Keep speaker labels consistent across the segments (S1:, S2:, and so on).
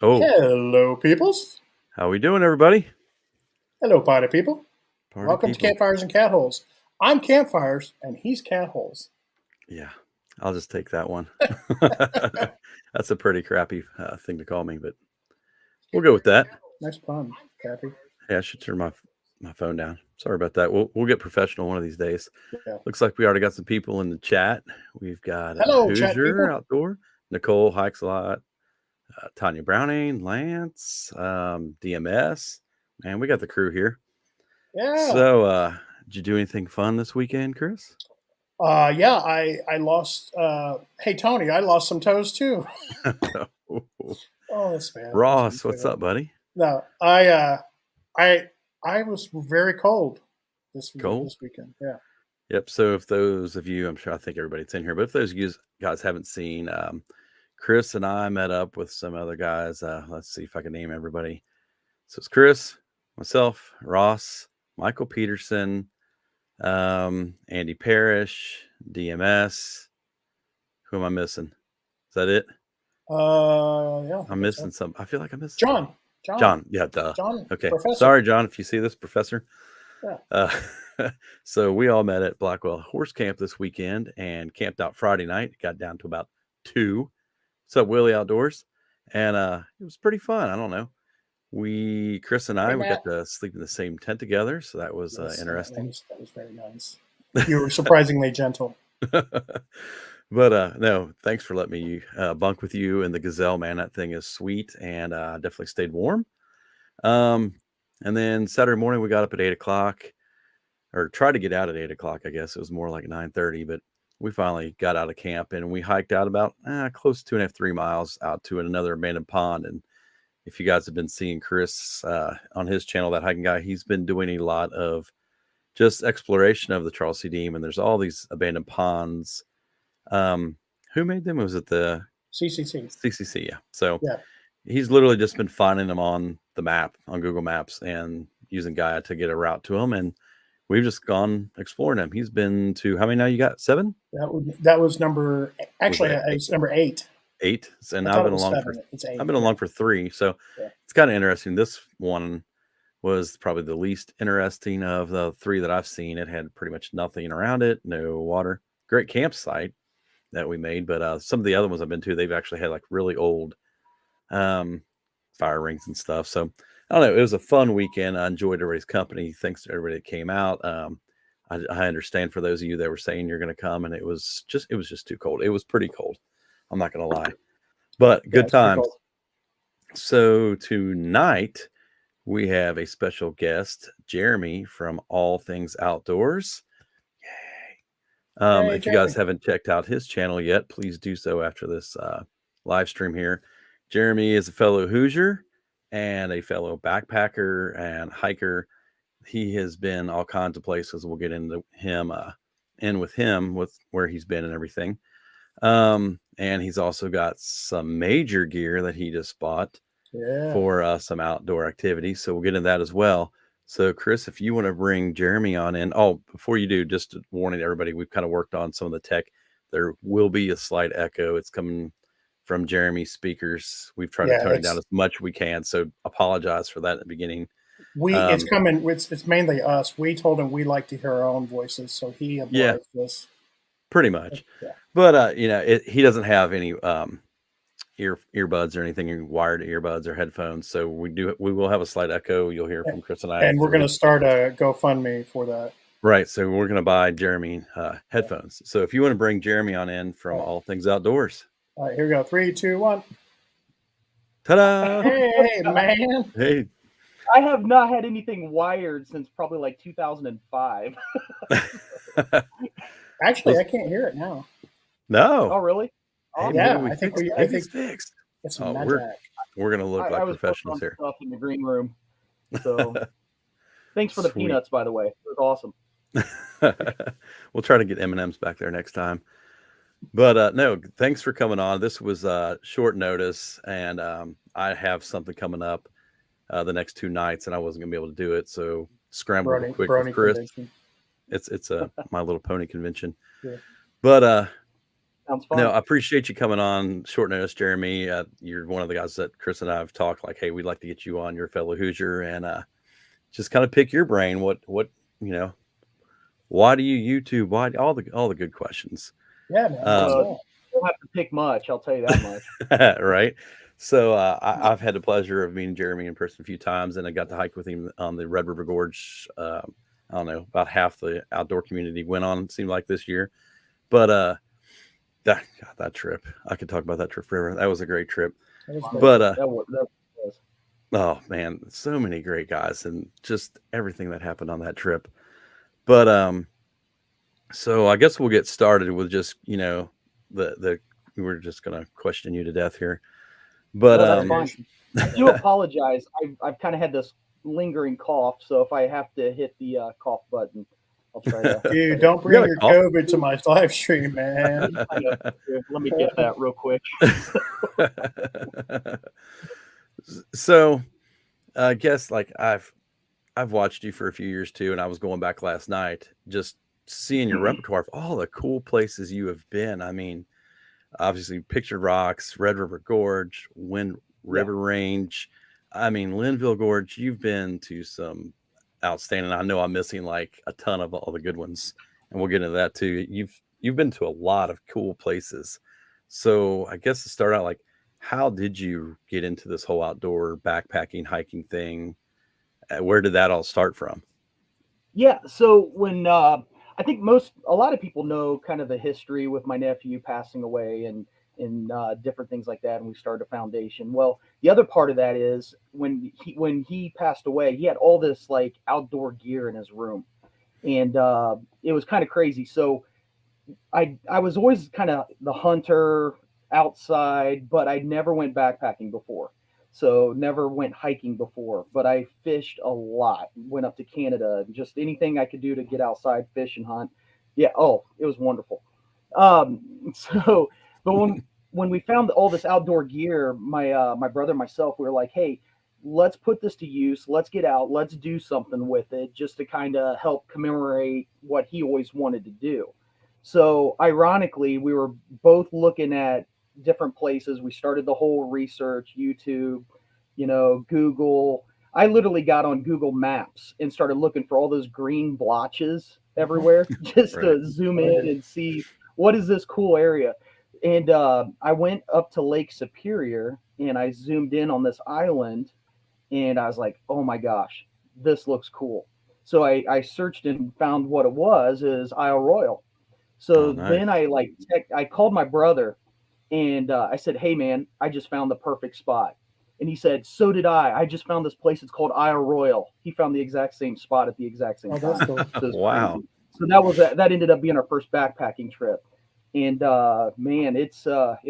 S1: Oh,
S2: Hello, peoples.
S1: how we doing, everybody?
S2: Hello, party people.
S1: Party
S2: Welcome to
S1: people.
S2: Campfires and Catholes. I'm Campfires, and he's Catholes.
S1: Yeah, I'll just take that one. That's a pretty crappy thing to call me, but we'll go with that.
S2: Nice pun, Cappy.
S1: Hey, I should turn my phone down. Sorry about that. We'll get professional one of these days.
S2: Yeah.
S1: Looks like we already got some people in the chat. We've got
S2: Hello, chat
S1: Hoosier
S2: people.
S1: Outdoor, Nicole hikes a lot, Tanya Browning, Lance, DMS. Man, we got the crew here.
S2: Yeah.
S1: So, did you do anything fun this weekend, Chris?
S2: Yeah. I lost. Hey, Tony, I lost some toes too. Oh, that's bad. I shouldn't
S1: Ross,
S2: say
S1: what's
S2: that.
S1: up, buddy?
S2: No, I, I was very cold
S1: Cold?
S2: this weekend. Yeah.
S1: Yep. So if those of you, I'm sure I think everybody's in here, but if those of you guys haven't seen, Chris and I met up with some other guys. Let's see if I can name everybody. So it's Chris, myself, Ross, Michael Peterson, Andy Parrish, DMS. Who am I missing? Is that it?
S2: Yeah. I
S1: I'm
S2: think so.
S1: missing some. I feel like I'm missing
S2: John.
S1: somebody.
S2: John.
S1: John. Yeah, duh.
S2: John.
S1: Okay.
S2: Professor.
S1: Sorry, John, if you see this, Professor.
S2: Yeah.
S1: Uh, so we all met at Blackwell Horse Camp this weekend and camped out Friday night. It got down to about 2. What's up, Willie Outdoors? And it was pretty fun. I don't know. Chris and
S2: Hey,
S1: we got
S2: Matt.
S1: to sleep in the same tent together, so that was
S2: Yes,
S1: interesting.
S2: that was very nice. You were surprisingly gentle.
S1: But no, thanks for letting me bunk with you and the Gazelle, man. That thing is sweet, and definitely stayed warm. And then Saturday morning we got up at 8 o'clock, or tried to get out at 8 o'clock. I guess it was more like 9:30, but we finally got out of camp and we hiked out about close to 2.5, 3 miles out to another abandoned pond. And if you guys have been seeing Chris on his channel, that hiking guy, he's been doing a lot of just exploration of the Charles C. Deem, and there's all these abandoned ponds. Who made them? Was it the
S2: CCC.
S1: CCC? Yeah. So
S2: Yeah.
S1: he's literally just been finding them on the map, on Google Maps, and using Gaia to get a route to them. And we've just gone exploring them. He's been to how many now? You got 7?
S2: That was number.
S1: Was
S2: Actually,
S1: that
S2: it's number 8.
S1: 8? And
S2: I
S1: I've
S2: thought it
S1: been
S2: was
S1: along for
S2: 7. It's 8.
S1: I've been along for 3. So
S2: Yeah.
S1: it's kind of interesting. This one was probably the least interesting of the 3 that I've seen. It had pretty much nothing around it, no water. Great campsite that we made, but some of the other ones I've been to, they've actually had like really old fire rings and stuff. So I don't know. It was a fun weekend. I enjoyed everybody's company. Thanks to everybody that came out. I understand for those of you that were saying you're going to come, and it was just too cold. It was pretty cold. I'm not going to lie, but
S2: Yeah,
S1: good
S2: it's pretty
S1: times.
S2: cool.
S1: So tonight we have a special guest, Jeremy from All Things Outdoors.
S2: Hey,
S1: If you guys
S2: Jeremy.
S1: haven't checked out his channel yet, please do so after this live stream here. Jeremy is a fellow Hoosier and a fellow backpacker and hiker. He has been all kinds of places. We'll get into him with where he's been and everything. And he's also got some major gear that he just bought
S2: Yeah.
S1: for some outdoor activities. So we'll get into that as well. So, Chris, if you want to bring Jeremy on in, before you do, just a warning to everybody, we've kind of worked on some of the tech. There will be a slight echo. It's coming from Jeremy's speakers. We've tried to
S2: Yeah.
S1: tone it down as much as we can. So, apologize for that at the beginning.
S2: It's coming. It's mainly us. We told him we like to hear our own voices, so he
S1: Yeah,
S2: obliged us.
S1: pretty much.
S2: Yeah.
S1: But he doesn't have any earbuds or anything, wired earbuds or headphones. So we will have a slight echo. You'll hear from Chris and I
S2: And we're
S1: through
S2: going to
S1: his
S2: start
S1: speakers.
S2: a GoFundMe for that.
S1: Right. So we're going to buy Jeremy headphones. So if you want to bring Jeremy on in from
S2: All right.
S1: All Things Outdoors.
S2: All right, here we go. 3, 2, 1.
S1: Ta-da!
S2: Hey, man.
S1: Hey.
S3: I have not had anything wired since probably like 2005.
S2: Actually, I can't hear it now.
S1: No.
S3: Oh, really?
S1: Hey,
S2: Yeah,
S1: maybe
S2: I think
S1: it's fixed.
S2: it's
S1: Oh,
S2: magic.
S1: we're going to look
S3: I
S1: like
S3: was
S1: professionals
S3: working on
S1: here.
S3: stuff in the green room. So thanks for the
S1: Sweet.
S3: peanuts, by the way. It was awesome.
S1: We'll try to get M&Ms back there next time. But no, thanks for coming on. This was short notice, and I have something coming up the next 2 nights, and I wasn't gonna be able to do it, so scrambled real quick with Chris.
S2: Convention.
S1: It's a My Little Pony convention.
S2: Yeah.
S1: But
S3: Sounds fun.
S1: No, I appreciate you coming on short notice, Jeremy. You're one of the guys that Chris and I have talked like, hey, we'd like to get you on. You're a fellow Hoosier, and just kind of pick your brain. What you know? Why do you YouTube? Why all the good questions?
S2: Yeah, man.
S3: You don't have to pick much. I'll tell you that much.
S1: Right. So I've had the pleasure of meeting Jeremy in person a few times, and I got to hike with him on the Red River Gorge. I don't know, about half the outdoor community went on, it seemed like this year. But that trip, I could talk about that trip forever. That was a great trip. But
S3: that was.
S1: oh man, so many great guys and just everything that happened on that trip. But so I guess we'll get started with just, the we're just gonna question you to death here. But
S3: that's fine. I do apologize. I've kind of had this lingering cough, so if I have to hit the cough button, I'll try to.
S2: Dude, don't bring your COVID to my live stream, man.
S3: Let me get that real quick.
S1: So I guess like I've watched you for a few years too, and I was going back last night just seeing your repertoire of all the cool places you have been. I mean, obviously Pictured Rocks, Red River Gorge, Wind River Range. I mean, Linville Gorge, you've been to some outstanding. I know I'm missing like a ton of all the good ones, and we'll get into that too. You've been to a lot of cool places. So I guess to start out, like, how did you get into this whole outdoor backpacking, hiking thing? Where did that all start from?
S3: Yeah, so when I think a lot of people know kind of the history with my nephew passing away and different things like that, and we started a foundation. Well, the other part of that is when he passed away, he had all this like outdoor gear in his room, and it was kind of crazy. So I was always kind of the hunter outside, but I never went backpacking before. So never went hiking before, but I fished a lot. Went up to Canada, just anything I could do to get outside, fish and hunt. Yeah, oh, it was wonderful. So, but when we found all this outdoor gear, my brother and myself, we were like, hey, let's put this to use. Let's get out. Let's do something with it, just to kind of help commemorate what he always wanted to do. So, ironically, we were both looking at different places. We started the whole research, YouTube, Google. I literally got on Google Maps and started looking for all those green blotches everywhere just to zoom in and see what is this cool area. And I went up to Lake Superior and I zoomed in on this island and I was like, oh my gosh, this looks cool. So I searched and found what it was is Isle Royal. So then I called my brother and I said, hey, man, I just found the perfect spot. And he said, so did I. I just found this place. It's called Isle Royal. He found the exact same spot at the exact same time.
S2: That's cool.
S3: So
S1: wow.
S3: So that ended up being our first backpacking trip. And man, it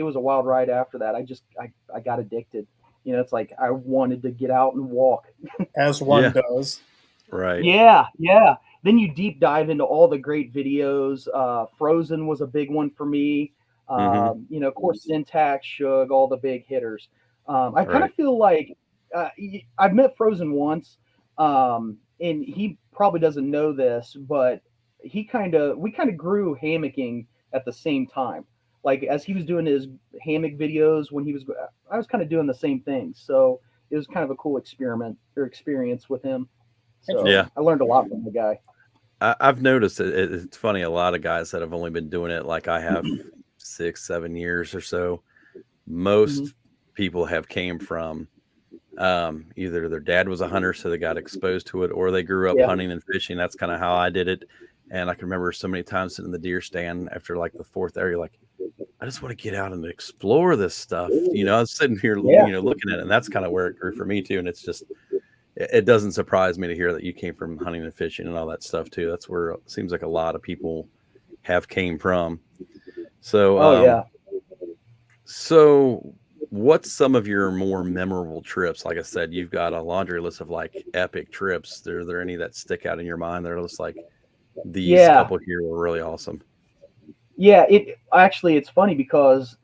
S3: was a wild ride after that. I got addicted. It's like I wanted to get out and walk.
S2: As one does.
S1: Right.
S3: Yeah. Then you deep dive into all the great videos. Frozen was a big one for me. Of course, Syntax, Shug, all the big hitters. I kind of feel like I've met Frozen once, and he probably doesn't know this, but we kind of grew hammocking at the same time. Like as he was doing his hammock videos I was kind of doing the same thing. So it was kind of a cool experience with him. So I learned a lot from the guy.
S1: I've noticed it's funny. A lot of guys that have only been doing it like I have 6-7 years or so. Most people have came from either their dad was a hunter, so they got exposed to it, or they grew up hunting and fishing. That's kind of how I did it. And I can remember so many times sitting in the deer stand after like the fourth area, like, I just want to get out and explore this stuff. I was sitting here, looking at it, and that's kind of where it grew for me too. And it's just, it doesn't surprise me to hear that you came from hunting and fishing and all that stuff too. That's where it seems like a lot of people have came from. So, so what's some of your more memorable trips? Like I said, you've got a laundry list of like epic trips. Are there any that stick out in your mind? They're just like, these couple here were really awesome.
S3: Yeah, it's funny because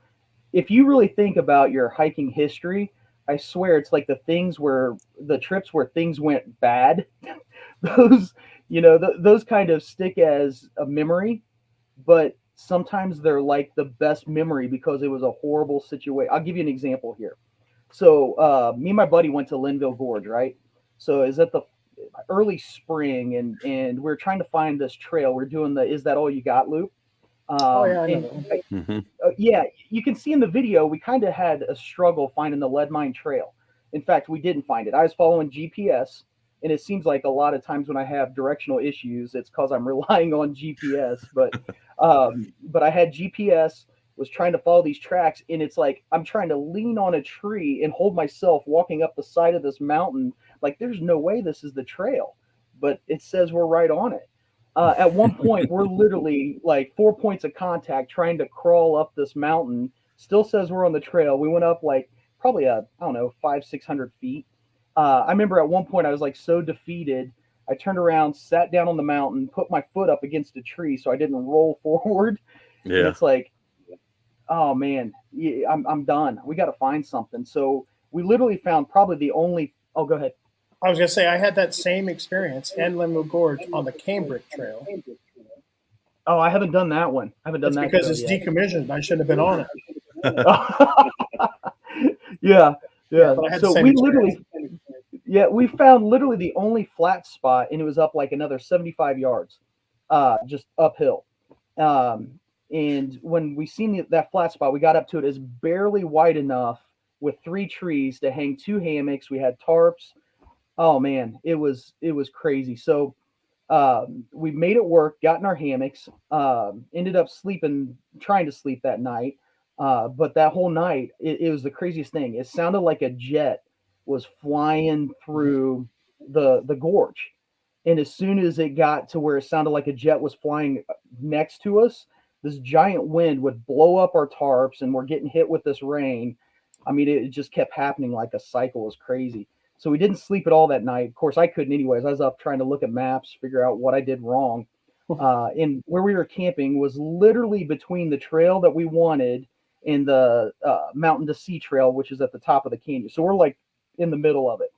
S3: if you really think about your hiking history, I swear it's like the trips where things went bad, those kind of stick as a memory. But sometimes they're like the best memory because it was a horrible situation. I'll give you an example here. So me and my buddy went to Linville Gorge, right? So is at the early spring, and we're trying to find this trail. We're doing the "Is That All You Got" loop.
S2: Oh yeah, I know
S3: And
S2: that one.
S3: yeah, you can see in the video we kind of had a struggle finding the lead mine trail. In fact, we didn't find it. I was following GPS, and it seems like a lot of times when I have directional issues, it's because I'm relying on GPS. But I had GPS, was trying to follow these tracks, and it's like I'm trying to lean on a tree and hold myself walking up the side of this mountain. Like there's no way this is the trail, but it says we're right on it. At one point, we're literally like 4 points of contact trying to crawl up this mountain. Still says we're on the trail. We went up like probably I don't know, 500-600 feet. I remember at one point I was like so defeated. I turned around, sat down on the mountain, put my foot up against a tree so I didn't roll forward. And
S1: Yeah.
S3: it's like, oh man, yeah, I'm done. We got to find something. So we literally found probably the only. Oh, go ahead.
S2: I was gonna say I had that same experience in Limbo Gorge on the Cambric Trail.
S3: Oh, I haven't done that one. I haven't done
S2: It's
S3: that
S2: because
S3: trail
S2: it's
S3: yet.
S2: decommissioned. I shouldn't have been on it.
S3: Yeah, yeah.
S2: But I had the
S3: So
S2: same
S3: we
S2: experience.
S3: literally, yeah, we found literally the only flat spot, and it was up like another 75 yards, just uphill. Um, and when we seen that flat spot, we got up to it. It's barely wide enough with 3 trees to hang 2 hammocks. We had tarps. Oh man, it was crazy. So we made it work, got in our hammocks, ended up sleeping, trying to sleep that night. But that whole night, it was the craziest thing. It sounded like a jet was flying through the gorge. And as soon as it got to where it sounded like a jet was flying next to us, this giant wind would blow up our tarps, and we're getting hit with this rain. I mean, it just kept happening like a cycle. It was crazy. So we didn't sleep at all that night. Of course, I couldn't anyways. I was up trying to look at maps, figure out what I did wrong. And where we were camping was literally between the trail that we wanted and the mountain to sea trail, which is at the top of the canyon. So we're like in the middle of it.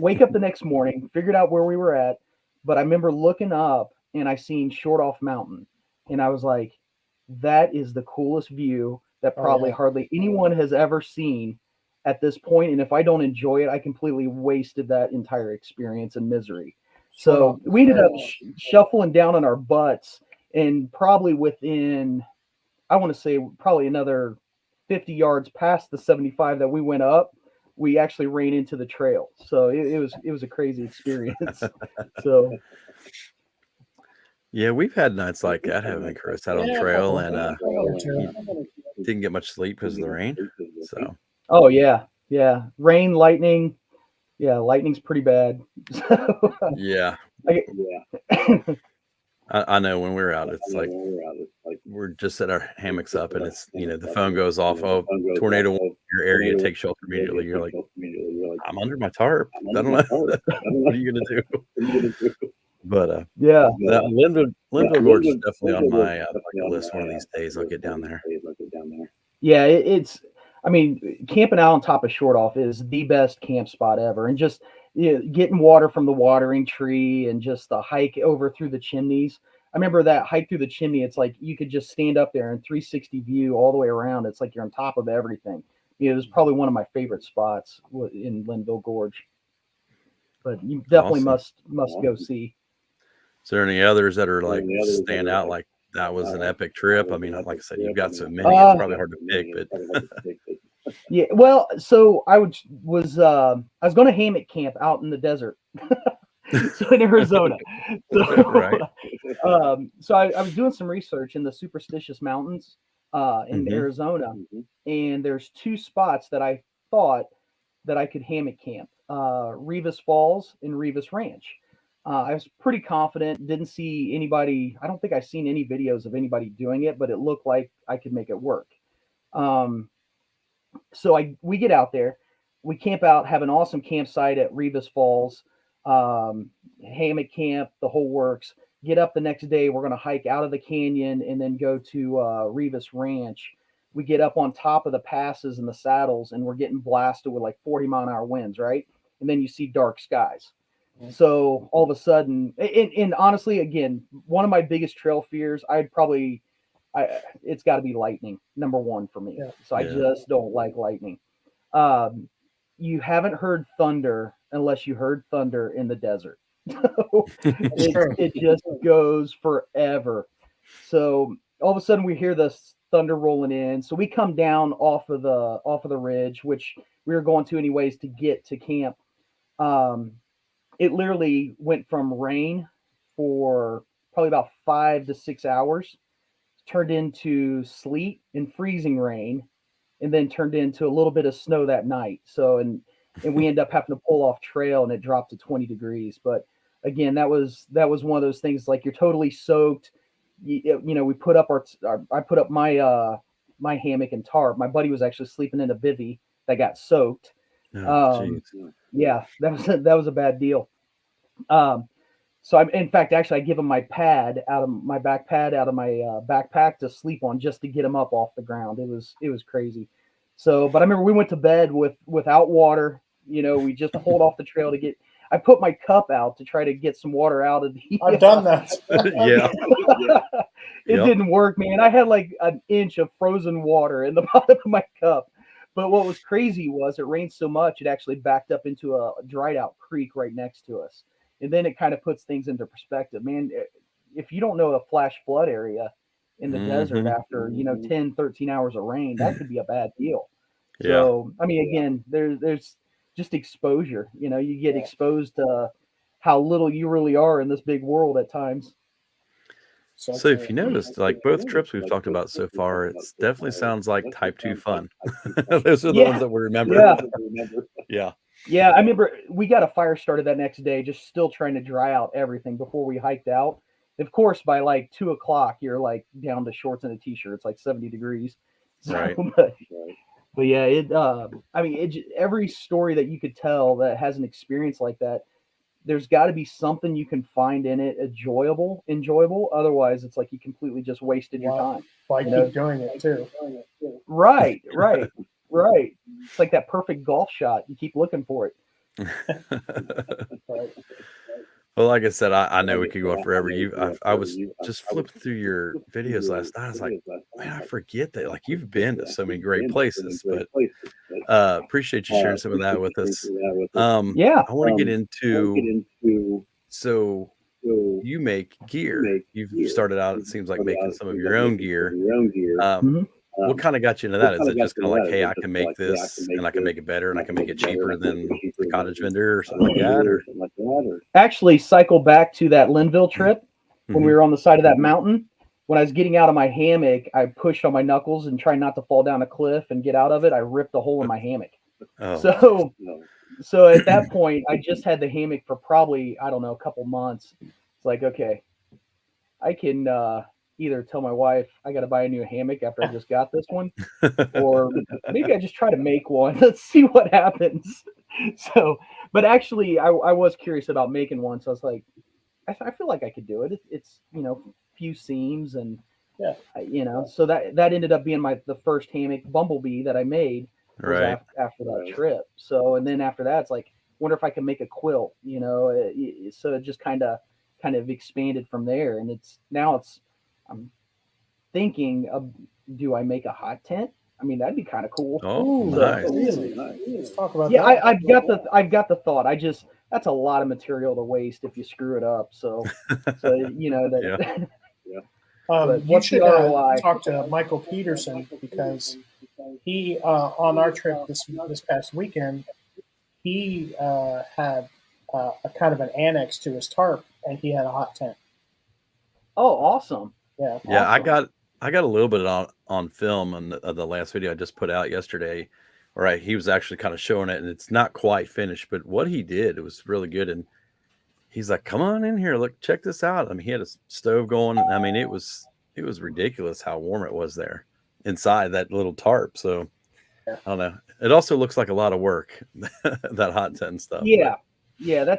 S3: Wake up the next morning, figured out where we were at, but I remember looking up and I seen Short Off Mountain, and I was like, "That is the coolest view that
S2: Oh,
S3: probably
S2: yeah.
S3: hardly anyone has ever seen at this point. And if I don't enjoy it, I completely wasted that entire experience and misery."
S2: Short
S3: So
S2: off.
S3: we ended up shuffling down on our butts, and probably within, I want to say, probably another 50 yards past the 75 that we went up, we actually ran into the trail. So it was a crazy experience. So
S1: Yeah, we've had nights like that, haven't we, Chris? Out on
S2: Yeah,
S1: trail, and
S2: too.
S1: didn't get much sleep because of the rain. So
S3: oh yeah, yeah, rain, lightning. Yeah, lightning's pretty bad. So,
S1: yeah,
S3: I,
S1: I know when we're out, it's like we're just set our hammocks up, and it's the phone goes off. Oh, tornado in your area, take shelter immediately. You're like, I'm under my tarp. I don't know. What are you gonna do? But
S3: yeah,
S1: Linville Gorge is definitely on my bucket list. One of these days, I'll get down there.
S3: yeah, it's. I mean, camping out on top of Short Off is the best camp spot ever, and just getting water from the watering tree, and just the hike over through the chimneys. I remember that hike through the chimney. It's like you could just stand up there and 360 view all the way around. It's like you're on top of everything. It was probably one of my favorite spots in Linville Gorge. But you definitely
S1: Awesome.
S3: must go see.
S1: Is there any others that are like stand out? Like that was an epic trip. I mean, like I said, you've got so many. It's probably hard to pick, but
S3: Yeah, well, so I was going to hammock camp out in the desert, so in Arizona. So,
S1: Right.
S3: So I was doing some research in the Superstitious Mountains in
S1: Mhm.
S3: Arizona, and there's 2 spots that I thought that I could hammock camp: Rivas Falls and Rivas Ranch. I was pretty confident. Didn't see anybody. I don't think I seen any videos of anybody doing it, but it looked like I could make it work. Um, so we get out there, we camp out, have an awesome campsite at Rivas Falls, hammock camp, the whole works. Get up the next day, we're going to hike out of the canyon and then go to Rivas Ranch. We get up on top of the passes and the saddles, and we're getting blasted with like 40-mile-an-hour winds, right? And then you see dark skies. So all of a sudden, and honestly, again, one of my biggest trail fears, I'd probably it's got to be lightning, number one for me.
S2: Yeah.
S3: So I
S1: Yeah.
S3: just don't like lightning. You haven't heard thunder unless you heard thunder in the desert.
S2: That's true.
S3: It just goes forever. So all of a sudden we hear this thunder rolling in. So we come down off of the ridge, which we were going to anyways to get to camp. Um, it literally went from rain for probably about 5 to 6 hours, turned into sleet and freezing rain, and then turned into a little bit of snow that night. So and we end up having to pull off trail, and it dropped to 20 degrees. But again, that was one of those things, like, you're totally soaked. We put up I put up my hammock and tarp. My buddy was actually sleeping in a bivy that got soaked.
S1: Oh,
S3: Um,
S1: jeez.
S3: yeah, that was a bad deal. Um, so in fact, actually, I give him my pad out of my back pad out of my backpack to sleep on, just to get him up off the ground. It was crazy. So, but I remember we went to bed without water. We just pulled off the trail to get. I put my cup out to try to get some water out of the.
S2: I've done that.
S1: Yeah.
S3: It
S1: Yep.
S3: didn't work, man. I had like an inch of frozen water in the bottom of my cup. But what was crazy was it rained so much it actually backed up into a dried out creek right next to us. And then it kind of puts things into perspective. Man, if you don't know a flash flood area in the desert
S1: Mhm.
S3: after, 10, 13 hours of rain, that could be a bad deal.
S1: Yeah.
S3: So, I mean, again, there's just exposure. You get exposed to how little you really are in this big world at times.
S1: So if you noticed, like both trips we've talked about so far, it's definitely sounds like type 2 fun. Those are the ones
S3: Yeah,
S1: that we remember.
S3: yeah,
S1: Yeah.
S3: yeah. I remember we got a fire started that next day, just still trying to dry out everything before we hiked out. Of course, by like 2 o'clock, you're like down to shorts and a t-shirt. It's like 70 degrees. So,
S1: Right.
S3: but yeah, I mean, every story that you could tell that has an experience like that, there's got to be something you can find in it enjoyable. Otherwise, it's like you completely just wasted your time.
S2: Why
S3: You know?
S2: keep doing it too?
S3: Right. It's like that perfect golf shot. You keep looking for it.
S2: But
S1: Well, like I said, I know we could go on forever. I was just flipping through your videos last night. I was like, man, I forget that. Like, you've been to so many great places, but appreciate you sharing some of that with us.
S3: Yeah.
S1: I want to get into, so you make gear. You've started out, it seems like, making some of your own gear.
S3: Mhm.
S1: What kind of got you into that? Is it just kind of like, hey, I can make this and I can make it better and I can make it cheaper than the cottage vendor or something like that? Or
S3: Actually, cycle back to that Linville trip when we
S1: Mhm.
S3: were on the side of that mountain. When I was getting out of my hammock, I pushed on my knuckles and tried not to fall down a cliff and get out of it. I ripped a hole in my hammock.
S1: Oh,
S3: So at that point, I just had the hammock for probably, I don't know, a couple months. It's like, okay, I can either tell my wife I got to buy a new hammock after I just got this one, or maybe I just try to make one. Let's see what happens. So, but actually, I was curious about making one. So I was like, I feel like I could do it. It's few seams and
S2: yeah,
S3: so that ended up being the first hammock Bumblebee that I made was
S1: right.
S3: after that trip. So, and then after that, it's like, wonder if I can make a quilt, so it just kind of expanded from there. And I'm thinking of, do I make a hot tent? I mean, that'd be kind of cool.
S1: Oh,
S2: ooh,
S1: nice.
S2: really? Let's talk about
S3: Yeah,
S2: that.
S3: I've got the thought. That's a lot of material to waste if you screw it up. So that.
S1: Yeah.
S3: But
S2: You
S3: what's
S2: should
S3: the ROI?
S2: talk to Michael Peterson, because he on our trip this past weekend, he had a kind of an annex to his tarp, and he had a hot tent.
S3: Oh, awesome.
S2: Yeah,
S1: Yeah,
S3: Awesome.
S1: I got a little bit on film on the last video I just put out yesterday, where he was actually kind of showing it, and it's not quite finished, but what he did, it was really good. And he's like, "Come on in here, look, check this out." I mean, he had a stove going. I mean, it was ridiculous how warm it was there inside that little tarp. So
S2: yeah.
S1: I don't know. It also looks like a lot of work, that hot tent and stuff.
S3: Yeah, yeah.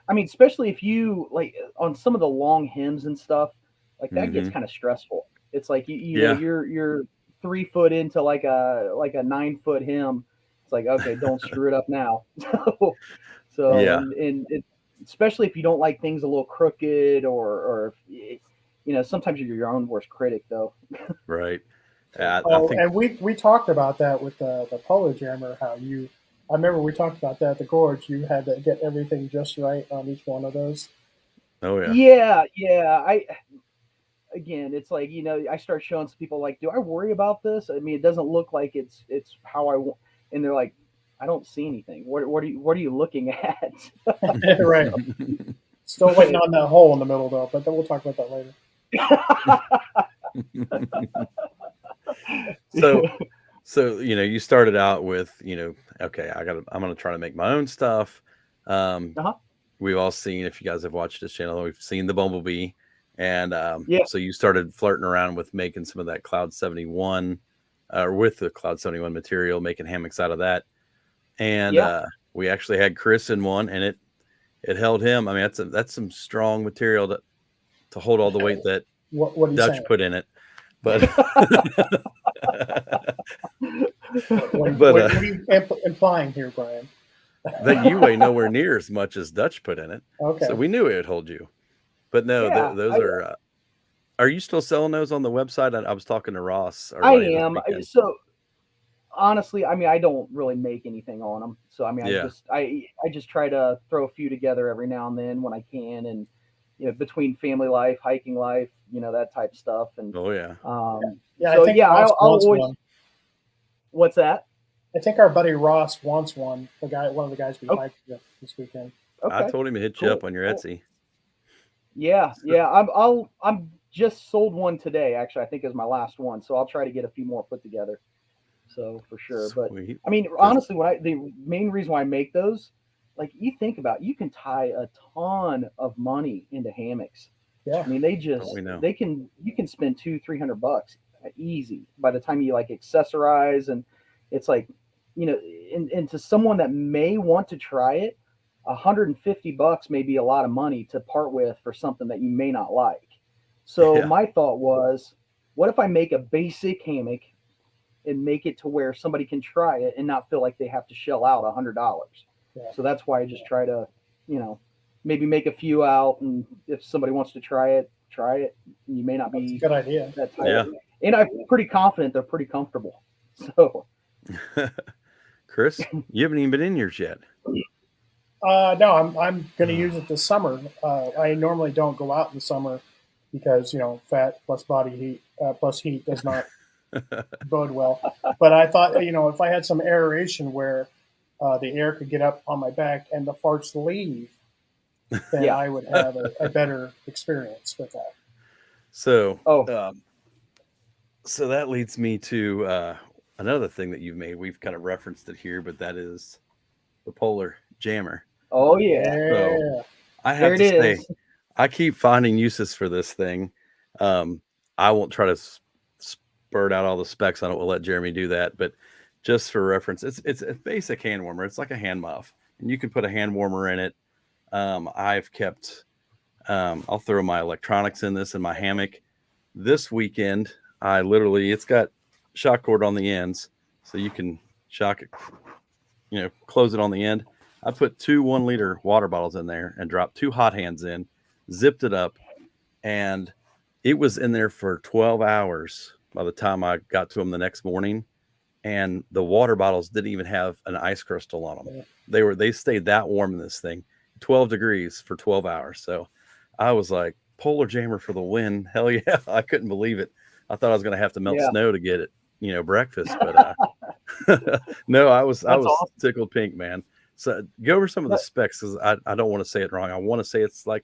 S3: I mean, especially if you like on some of the long hymns and stuff, like that gets
S1: Mhm.
S3: kind of stressful. It's like
S1: Yeah.
S3: you're 3 foot into like a 9 foot hymn. It's like, okay, don't screw it up now. So
S1: Yeah.
S3: and especially if you don't like things a little crooked or sometimes you're your own worst critic, though.
S1: Right. I
S2: Oh,
S1: think.
S2: and we talked about that with the Polo Jammer. I remember we talked about that at the Gorge. You had to get everything just right on each one of those.
S1: Oh yeah.
S3: Yeah. Again, it's like, I start showing some people like, do I worry about this? I mean, it doesn't look like it's how I want, and they're like, I don't see anything. What are you looking at?
S2: Right. Still waiting on that hole in the middle though, but then we'll talk about that later.
S1: So you started out with okay, I'm gonna try to make my own stuff.
S3: Uh-huh.
S1: We've all seen, if you guys have watched this channel, we've seen the Bumblebee, and
S3: Yeah.
S1: so you started flirting around with making some of that Cloud 71, or with the Cloud 71 material, making hammocks out of that, and
S3: Yeah.
S1: we actually had Chris in one, and it held him. I mean, that's some strong material to hold all the weight that
S2: What are you
S1: Dutch
S2: saying?
S1: put in it, but
S2: What are you implying here, Brian?
S1: that you weigh nowhere near as much as Dutch put in it.
S2: Okay.
S1: So we knew it would hold you. But no,
S3: Yeah,
S1: those are you still selling those on the website? I was talking to Ross
S3: I
S1: already this
S3: am.
S1: weekend.
S3: So honestly, I mean, I don't really make anything on them. So I mean,
S1: Yeah.
S3: I just try to throw a few together every now and then when I can, and between family life, hiking life, that type of stuff, and
S1: Oh yeah.
S2: Yeah,
S3: so
S2: I think
S3: yeah,
S2: Ross
S3: I'll
S2: wants
S3: always.
S2: one.
S3: What's that?
S2: I think our buddy Ross wants one. One of the guys we
S3: Oh,
S2: hiked with this weekend.
S1: I
S3: okay,
S1: told him to hit you
S3: cool,
S1: up on your
S3: cool.
S1: Etsy.
S3: Yeah,
S1: So-
S3: yeah. I'm just sold one today. Actually, I think is my last one. So I'll try to get a few more put together. So for sure. But
S1: Sweet.
S3: I mean, honestly, the main reason why I make those, like you think about, you can tie a ton of money into hammocks.
S2: Yeah.
S3: I mean,
S1: we know.
S3: you can spend $200-300 easy by the time you like accessorize, and it's like, and to someone that may want to try it, $150 may be a lot of money to part with for something that you may not like. So
S1: Yeah.
S3: my thought was, what if I make a basic hammock and make it to where somebody can try it and not feel like they have to shell out $100?
S2: Yeah.
S3: So that's why I just try to, maybe make a few out, and if somebody wants to try it. You may not
S2: That's a
S3: be
S2: good idea.
S3: that type.
S1: Yeah.
S3: And I'm pretty confident they're pretty comfortable. So
S1: Chris, you haven't even been in yours yet.
S2: No, I'm going to use it this summer. I normally don't go out in the summer because fat plus body heat plus heat does not bode well. But I thought if I had some aeration where the air could get up on my back and the farts leave, then
S3: Yeah.
S2: I would have a better experience with that.
S1: So
S3: Oh.
S1: So that leads me to another thing that you've made. We've kind of referenced it here, but that is the Polar Jammer.
S3: Oh yeah.
S1: So I
S3: There
S1: have
S3: it
S1: to say,
S3: is.
S1: I keep finding uses for this thing. I won't try to spurt out all the specs on it. We'll let Jeremy do that. But just for reference, it's a basic hand warmer. It's like a hand muff, and you can put a hand warmer in it. I've kept. I'll throw my electronics in this in my hammock. This weekend, it's got shock cord on the ends, so you can shock it, close it on the end. I put 2 1-liter water bottles in there and dropped 2 hot hands in, zipped it up, and it was in there for 12 hours by the time I got to them the next morning. And the water bottles didn't even have an ice crystal on them. They stayed that warm in this thing, 12 degrees for 12 hours. So I was like, Polar Jammer for the win. Hell yeah. I couldn't believe it. I thought I was going to have to melt snow to get it, breakfast, but no, I was
S3: awesome.
S1: tickled pink, man. So go over some of the specs, because I don't want to say it wrong. I want to say it's like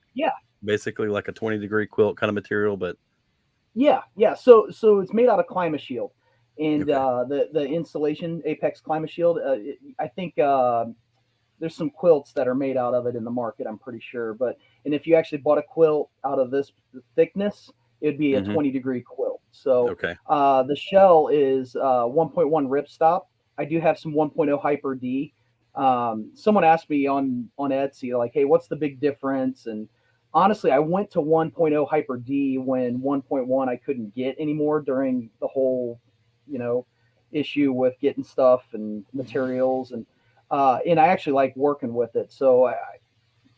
S1: basically like a 20-degree quilt kind of material, but
S3: yeah. So it's made out of Climate Shield, and the insulation Apex Climate Shield. I think there's some quilts that are made out of it in the market, I'm pretty sure. And if you actually bought a quilt out of this thickness, it'd be a 20-degree quilt. So the shell is 1.1 ripstop. I do have some 1.0 Hyper D. Someone asked me on Etsy, like, hey, what's the big difference? And honestly, I went to 1.0 Hyper D when 1.1 I couldn't get anymore during the whole, issue with getting stuff and materials, and I actually like working with it. So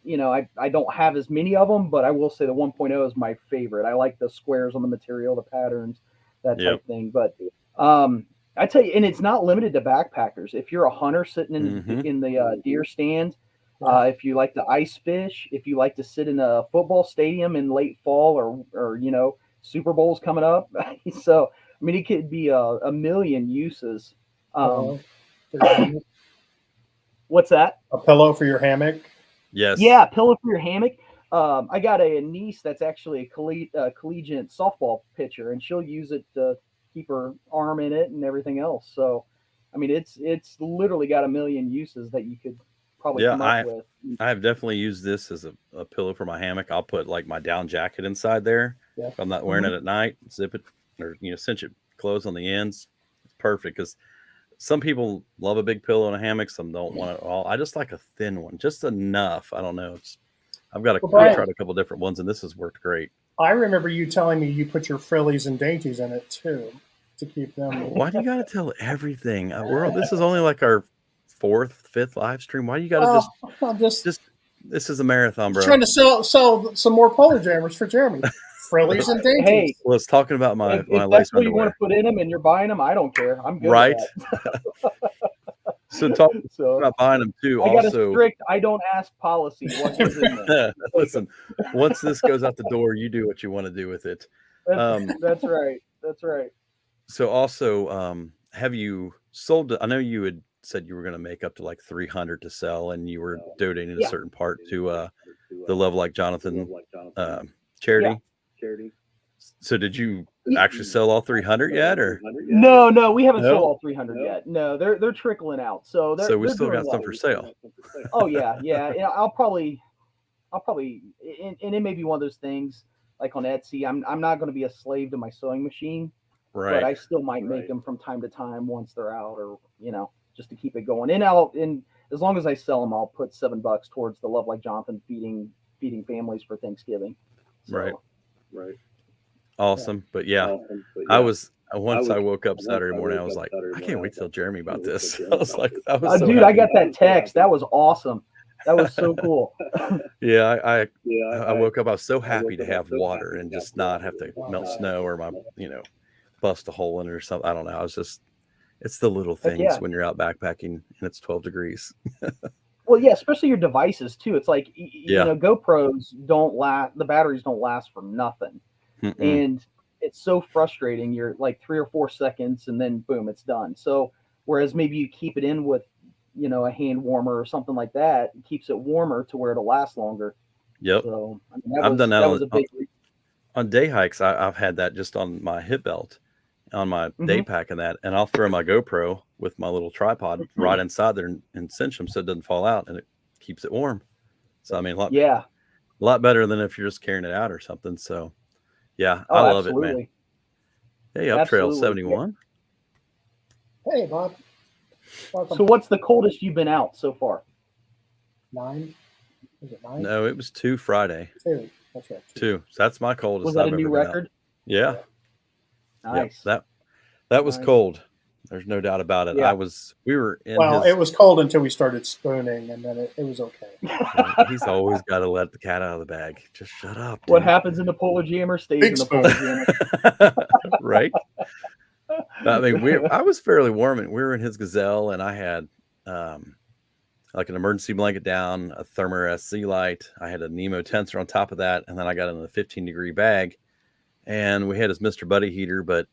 S3: I don't have as many of them, but I will say the 1.0 is my favorite. I like the squares on the material, the patterns, that
S1: Yep.
S3: type thing. But I tell you, and it's not limited to backpackers. If you're a hunter sitting in the deer stand, if you like to ice fish, if you like to sit in a football stadium in late fall or Super Bowl's coming up, so I mean it could be a million uses. What's that?
S2: A pillow for your hammock.
S1: Yes.
S3: Yeah, pillow for your hammock. I got a niece that's actually a collegiate softball pitcher, and she'll use it to keep her arm in it and everything else. So, I mean, it's literally got a million uses that you could probably come up with.
S1: I have definitely used this as a pillow for my hammock. I'll put like my down jacket inside there.
S2: Yeah.
S1: If I'm not wearing it at night, zip it or cinch it close on the ends. It's perfect because some people love a big pillow in a hammock. Some don't want it at all. I just like a thin one, just enough. I don't know. I've tried a couple different ones, and this has worked great.
S2: I remember you telling me you put your frillies and dainties in it too to keep them.
S1: Why do you got to tell everything? This is only like our 4th, 5th live stream. Why do you got to just? This is a marathon, bro.
S2: Trying to sell some more polar jammers for Jeremy. Frillies and dainties.
S3: Hey,
S1: well, it's talking about my
S3: if
S1: lace
S3: that's what
S1: underwear.
S3: you want to put in them and you're buying them, I don't care. I'm good.
S1: Right.
S3: So
S1: talking about buying them too.
S3: I got a strict I don't ask policy. What goes in there?
S1: Listen, once this goes out the door, you do what you want to do with it.
S3: That's right. That's right.
S1: So also, have you sold? I know you had said you were going to make up to like 300 to sell, and you were donating a certain part to the Love Like Jonathan charity. So did you actually sell all 300 yet, or
S3: no? We haven't sold all 300 yet. No, they're trickling out. So
S1: we still got some for sale.
S3: Oh yeah. I'll probably, and it may be one of those things like on Etsy. I'm not going to be a slave to my sewing machine,
S1: right?
S3: But I still might make them from time to time once they're out, or just to keep it going. And as long as I sell them, I'll put $7 towards the Love Like Jonathan feeding families for Thanksgiving. So,
S1: right. Awesome. But yeah, I woke up Saturday morning, I was like, I can't wait to tell Jeremy about this. I was like, I
S3: got that text. That was awesome. That was so cool.
S1: Yeah, I woke up. I was so happy to have water and just not have to melt snow or bust a hole in it or something. I don't know. It's the little things when you're out backpacking and it's 12 degrees.
S3: Well, yeah, especially your devices too. It's like, GoPros don't last. The batteries don't last for nothing. Mm-mm. And it's so frustrating. You're like 3 or 4 seconds and then boom, it's done. So whereas maybe you keep it in with, a hand warmer or something like that, it keeps it warmer to where it'll last longer.
S1: Yep.
S3: So
S1: I've done that on day hikes. I've had that just on my hip belt, on my day pack and that, and I'll throw my GoPro with my little tripod right inside there and cinch them so it doesn't fall out and it keeps it warm. So I mean, a lot better than if you're just carrying it out or something. So yeah, I love it, man. Hey, Up Trail 71.
S2: Hey, Bob.
S3: Welcome. So what's the coldest you've been out so far?
S2: 9. Is it 9?
S1: No, it was 2 Friday.
S2: 2. That's right.
S1: 2. So that's my coldest.
S3: Was that a new record?
S1: Yeah.
S3: Nice.
S1: Yep, that was cold. There's no doubt about it.
S3: Yeah.
S1: We were in
S2: it was cold until we started spooning, and then it was okay.
S1: He's always got to let the cat out of the bag. Just shut up. Dude.
S3: What happens in the Polar Jammer stays in the Polar Jammer.
S1: Right? I mean, I was fairly warm, and we were in his Gazelle, and I had like an emergency blanket down, a Thermar SC light. I had a Nemo tensor on top of that, and then I got in a 15-degree bag, and we had his Mr. Buddy heater, but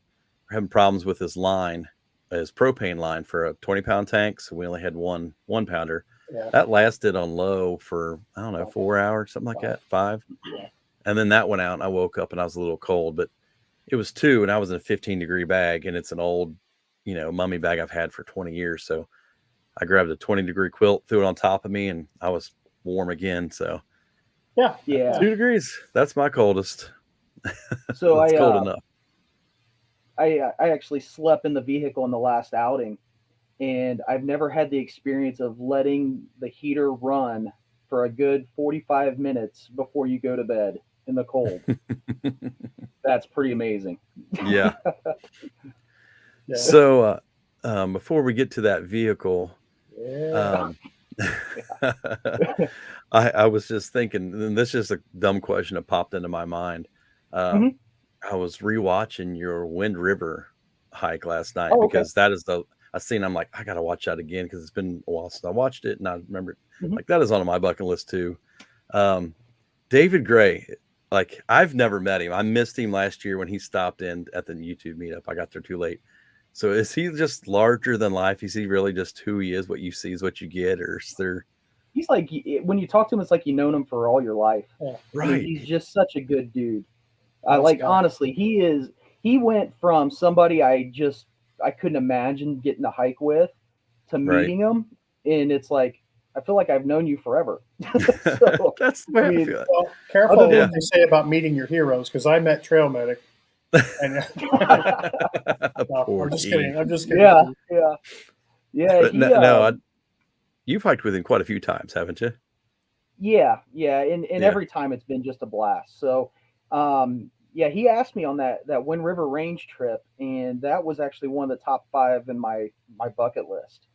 S1: we're having problems with his propane line for a 20-pound tank, so we only had one pounder.
S2: Yeah.
S1: That lasted on low for, I don't know, 4 hours, something like that, 5.
S2: Yeah.
S1: And then that went out, and I woke up, and I was a little cold, but it was 2, and I was in a 15-degree bag, and it's an old, mummy bag I've had for 20 years. So I grabbed a 20-degree quilt, threw it on top of me, and I was warm again. So
S2: yeah.
S1: 2 degrees. That's my coldest.
S3: So
S1: it's cold enough.
S3: I actually slept in the vehicle in the last outing, and I've never had the experience of letting the heater run for a good 45 minutes before you go to bed in the cold. That's pretty amazing.
S1: Yeah. So before we get to that vehicle, I was just thinking, and this is a dumb question that popped into my mind.
S3: Mhm.
S1: I was rewatching your Wind River hike last night
S3: Oh, okay.
S1: because that is a scene I'm like, I gotta watch that again because it's been a while since I watched it, and I remember
S3: Mhm.
S1: like that is on my bucket list too. Um, David Gray, like I've never met him. I missed him last year when he stopped in at the YouTube meetup. I got there too late. So is he just larger than life? Is he really just who he is? What you see is what you get, or is there
S3: He's like when you talk to him, it's like you known him for all your life.
S2: Yeah,
S3: I mean,
S1: right?
S3: he's just such a good dude.
S2: nice
S3: Like
S2: guy.
S3: honestly, he is. He went from somebody I couldn't imagine getting a hike with to
S1: Right.
S3: meeting him, and it's like I feel like I've known you forever. So
S1: That's the
S3: I
S1: way I
S3: mean,
S1: feel.
S2: Well,
S3: other
S2: careful
S1: Yeah.
S2: what they say about meeting your heroes, because I met Trail Medic, and no,
S1: Poor
S2: I'm just kidding.
S1: Keith.
S2: I'm just kidding.
S3: yeah, yeah, yeah.
S1: But no, no, you've hiked with him quite a few times, haven't you?
S3: Yeah, and
S1: Yeah.
S3: every time it's been just a blast. So, yeah, he asked me on that Wind River Range trip, and that was actually one of the top 5 in my bucket list.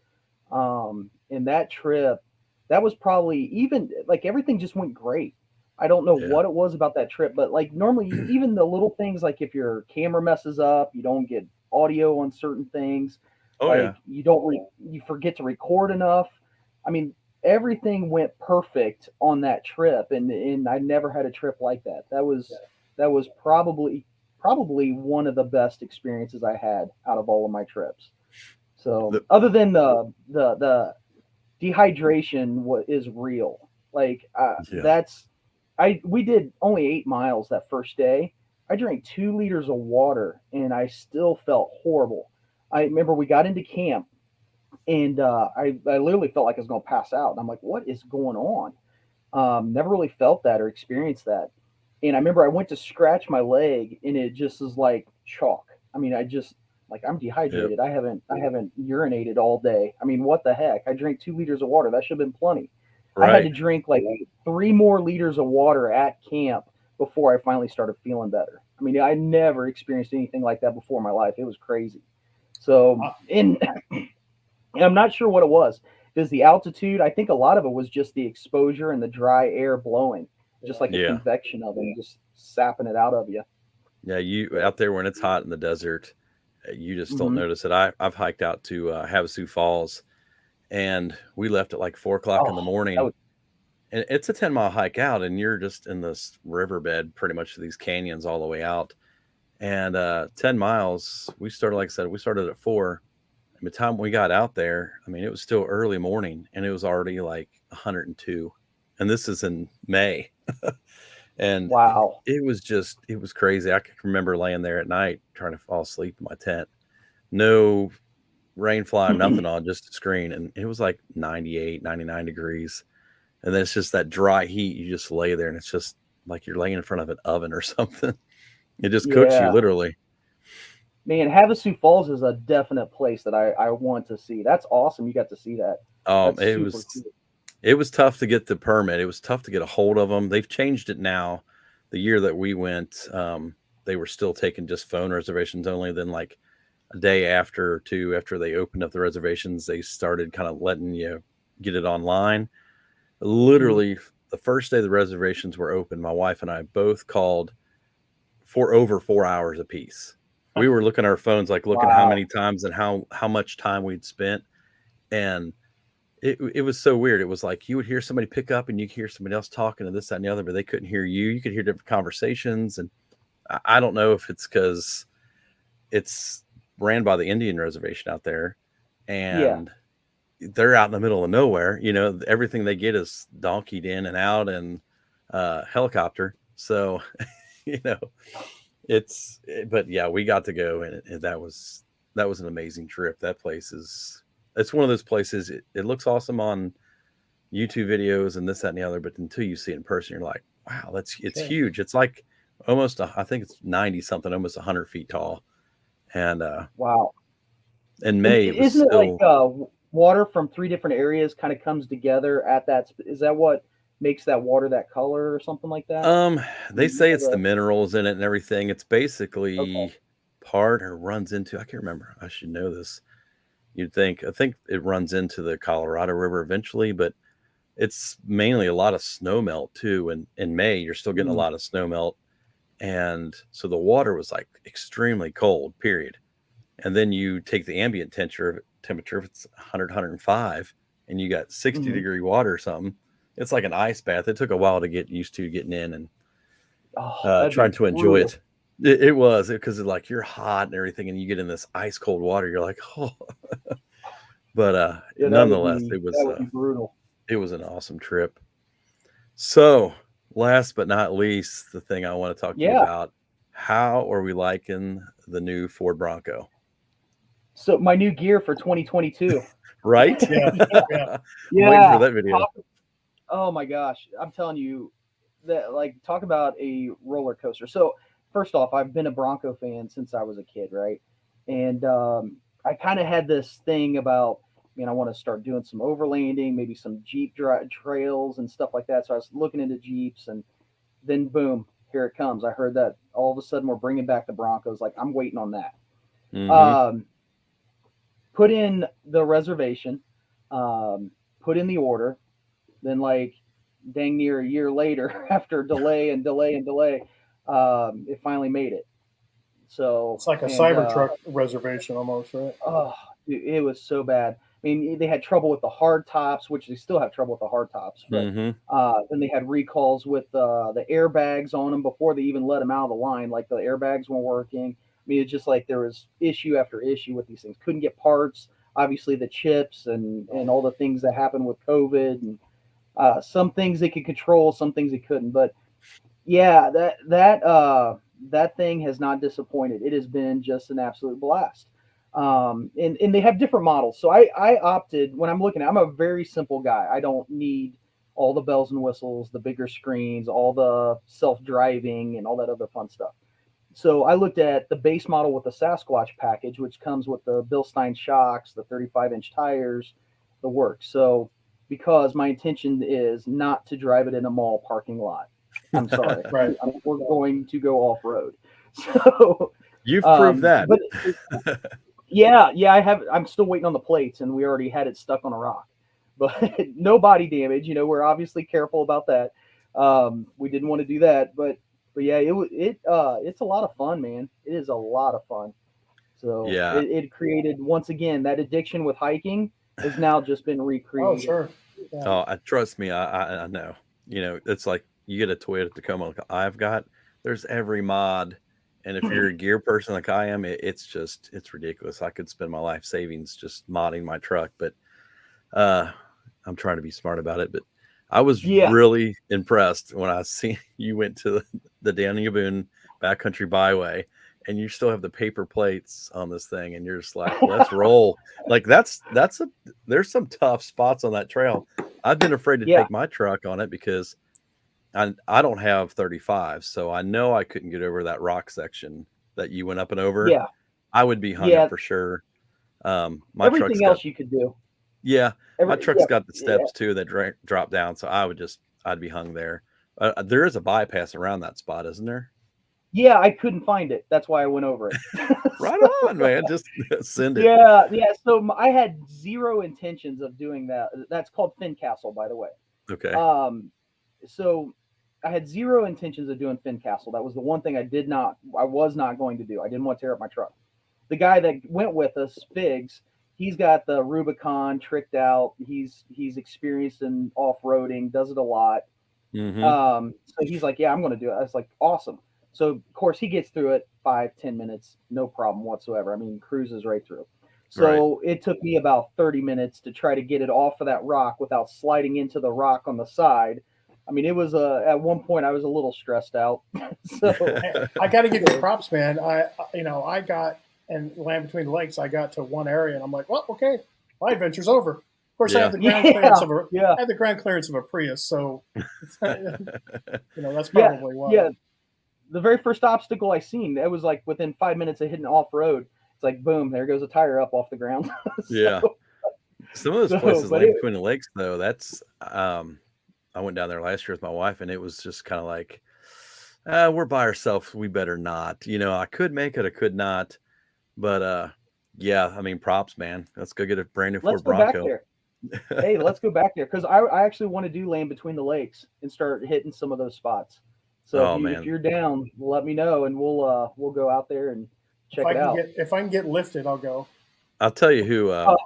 S3: In that trip, that was probably even like everything just went great. I don't know
S1: Yeah.
S3: what it was about that trip, but like normally, even the little things like if your camera messes up, you don't get audio on certain things,
S1: Oh yeah.
S3: like you forget to record enough. I mean, everything went perfect on that trip, and I never had a trip like that. That was probably one of the best experiences I had out of all of my trips. So
S1: The,
S3: other than the dehydration is real. Like
S1: yeah.
S3: that's I we did only 8 miles that first day. I drank 2 liters of water and I still felt horrible. I remember we got into camp and I literally felt like I was going to pass out. And I'm like, what is going on? Never really felt that or experienced that. And I remember I went to scratch my leg and it just was like chalk. I mean, I just like I'm
S1: Yep.
S3: dehydrated. I haven't urinated all day. I mean, what the heck? I drank 2 liters of water. That should have been plenty. I had to
S1: Right.
S3: drink like 3 more liters of water at camp before I finally started feeling better. I mean, I never experienced anything like that before in my life. It was crazy. So,
S2: Uh,
S3: and I'm not sure what it was. Because the altitude, I think a lot of it was just the exposure and the dry air blowing, just like a
S1: Yeah.
S3: convection of it, just sapping it out of you.
S1: Yeah. You out there when it's hot in the desert, you just don't
S3: Hmm.
S1: notice it. I've hiked out to Havasu Falls, and we left at like 4 o'clock in
S3: Oh,
S1: the
S3: that
S1: morning.
S3: was
S1: And it's a 10-mile hike out, and you're just in this riverbed, pretty much these canyons all the way out. And 10 miles, we started, like I said, we started at 4. And by the time we got out there, I mean, it was still early morning and it was already like 102. And this is in May. And
S3: wow.
S1: it was crazy. I can remember laying there at night trying to fall asleep in my tent. No rain fly, nothing on, just a screen. And it was like 98, 99 degrees. And then it's just that dry heat. You just lay there and it's just like you're laying in front of an oven or something. It just cooks you
S3: Yeah,
S1: literally.
S3: man, Havasu Falls is a definite place that I want to see. That's awesome. You got to see that.
S1: Um,
S3: That's
S1: it
S3: super
S1: was
S3: cool.
S1: it was tough to get the permit. It was tough to get a hold of them. They've changed it now. The year that we went, they were still taking just phone reservations only. Then like a day after or two after they opened up the reservations, they started kind of letting you get it online.
S3: Hmm.
S1: Literally the first day the reservations were open, my wife and I both called for over 4 hours apiece. We were looking at our phones, like looking how
S3: Wow.
S1: many times and how much time we'd spent. And it was so weird. It was like you would hear somebody pick up and you could hear somebody else talking and this, that, and the other, but they couldn't hear you. You could hear different conversations. And I don't know if it's because it's ran by the Indian reservation out there
S3: Yeah.
S1: and they're out in the middle of nowhere. You know, everything they get is donkeyed in and out and helicopter. So, you know, but yeah, we got to go and that was an amazing trip. That place it's one of those places. It looks awesome on YouTube videos and this, that, and the other, but until you see it in person, you're like, wow, it's
S2: okay.
S1: huge. It's like almost, I think it's 90 something, almost 100 feet tall. And
S3: Wow.
S1: in
S3: And
S1: May, it was
S3: isn't it like
S1: still,
S3: water from 3 different areas kind of comes together at that? Is that what makes that water that color or something like that?
S1: um, they
S3: You
S1: say
S3: know
S1: it's the minerals in it and everything. It's
S3: okay.
S1: basically part or runs into, I can't remember. I should know this. I think it runs into the Colorado River eventually, but it's mainly a lot of snow melt too. And in May, you're still getting a lot of snow melt. And so the water was like extremely cold, period. And then you take the ambient temperature, if it's 100, 105, and you got 60 degree water or something, it's like an ice bath. It took a while to get used to getting in and trying to enjoy it. It was because like you're hot and everything, and you get in this ice cold water. You're like, oh, but nonetheless,
S3: that would be brutal.
S1: It was an awesome trip. So, last but not least, the thing I want to talk to you about: how are we liking the new Ford Bronco?
S3: So my new gear for 2022.
S1: Right?
S2: Yeah.
S1: Waiting for that video.
S3: Oh my gosh, I'm telling you, that like talk about a roller coaster. So first off, I've been a Bronco fan since I was a kid, right? And I kind of had this thing about, I want to start doing some overlanding, maybe some Jeep trails and stuff like that. So I was looking into Jeeps, and then boom, here it comes. I heard that all of a sudden we're bringing back the Broncos. Like, I'm waiting on that. Put in the reservation, put in the order, then like dang near a year later, after delay, it finally made it. So
S2: it's like a Cybertruck reservation almost, right?
S3: Oh, dude, it was so bad. I mean, they had trouble with the hard tops, which they still have trouble with the hard tops. But then they had recalls with the airbags on them before they even let them out of the line. Like, the airbags weren't working. I mean, it's just like there was issue after issue with these things. Couldn't get parts. Obviously, the chips and all the things that happened with COVID, and some things they could control, some things they couldn't. But yeah, that thing has not disappointed. It has been just an absolute blast. And they have different models. So I opted, when I'm looking at, I'm a very simple guy. I don't need all the bells and whistles, the bigger screens, all the self-driving and all that other fun stuff. So I looked at the base model with the Sasquatch package, which comes with the Bilstein shocks, the 35-inch tires, the works. So because my intention is not to drive it in a mall parking lot. I'm sorry.
S2: Right.
S3: We're going to go off-road. So
S1: you've proved that.
S3: But yeah, I have. I'm still waiting on the plates, and we already had it stuck on a rock. But no body damage. We're obviously careful about that. We didn't want to do that, but yeah, it's a lot of fun, man. It is a lot of fun. So
S1: yeah,
S3: it created, once again, that addiction with hiking has now just been recreated.
S2: Oh, sure.
S1: Yeah. Oh, trust me, I know. It's like you get a Toyota Tacoma like I've got. There's every mod. And if you're a gear person like I am, it's ridiculous. I could spend my life savings just modding my truck, but I'm trying to be smart about it. But I was really impressed when I seen you went to the Danny Boone Backcountry Byway, and you still have the paper plates on this thing, and you're just like, let's roll. Like there's some tough spots on that trail. I've been afraid to take my truck on it because I don't have 35, so I know I couldn't get over that rock section that you went up and over.
S3: Yeah,
S1: I would be hung up for sure. My
S3: everything else you could do.
S1: Yeah, my truck's got the steps too that drop down, so I'd be hung there. There is a bypass around that spot, isn't there?
S3: Yeah, I couldn't find it. That's why I went over it.
S1: Right on, man. Just send it.
S3: Yeah. So I had zero intentions of doing that. That's called Fincastle, by the way.
S1: Okay.
S3: So I had zero intentions of doing Fincastle. That was the one thing I was not going to do. I didn't want to tear up my truck. The guy that went with us, Figs, he's got the Rubicon tricked out. He's experienced in off-roading, does it a lot. So he's like, yeah, I'm going to do it. I was like, awesome. So of course he gets through it 5-10 minutes, no problem whatsoever. I mean, cruises right through. So It took me about 30 minutes to try to get it off of that rock without sliding into the rock on the side. I mean, it was at one point I was a little stressed out. So
S2: I got to give you props, man. I got, and land between the legs, I got to one area, and I'm like, well, okay, my adventure's over. Of course, I have the ground clearance of a Prius, so that's probably why.
S3: Yeah, the very first obstacle I seen, it was like within 5 minutes of hitting off road. It's like boom, there goes a tire up off the ground.
S1: Yeah, some of those places land between the lakes, though. That's I went down there last year with my wife, and it was just kind of like, we're by ourselves. We better not. I could make it, I could not. But Yeah, I mean, props, man. Let's go get a brand new
S3: Let's
S1: Ford
S3: go back
S1: Bronco.
S3: there. Hey, let's go back there because I actually want to do Land Between the Lakes and start hitting some of those spots. So
S1: Oh
S3: if
S1: man,
S3: you're down, let me know and we'll go out there and check it out.
S2: If I can get lifted, I'll go.
S1: I'll tell you who.
S3: Oh,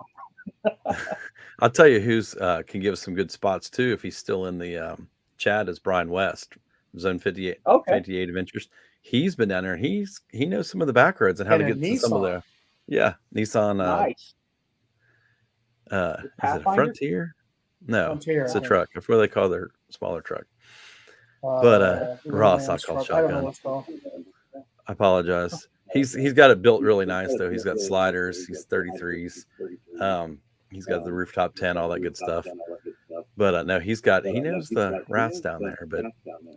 S1: I'll tell you who's can give us some good spots too. If he's still in the chat, is Brian West, Zone 58,
S3: okay,
S1: 58 Adventures. He's been down there, and he knows some of the back roads and how
S2: And
S1: to
S2: a
S1: get to some of
S2: Nissan.
S1: the Nissan.
S3: nice.
S1: Is it a
S3: Pathfinder?
S1: Frontier? No,
S2: Frontier,
S1: it's
S2: I
S1: a
S2: think.
S1: truck. That's what they call their smaller truck. But
S2: Little
S1: Ross, I
S2: man's
S1: call
S2: truck. I don't know
S1: shotgun.
S2: what it's called.
S1: I apologize. He's got it built really nice though. He's got sliders. He's 33s. He's got the rooftop tent, all that good stuff. But no, he knows the routes down there. But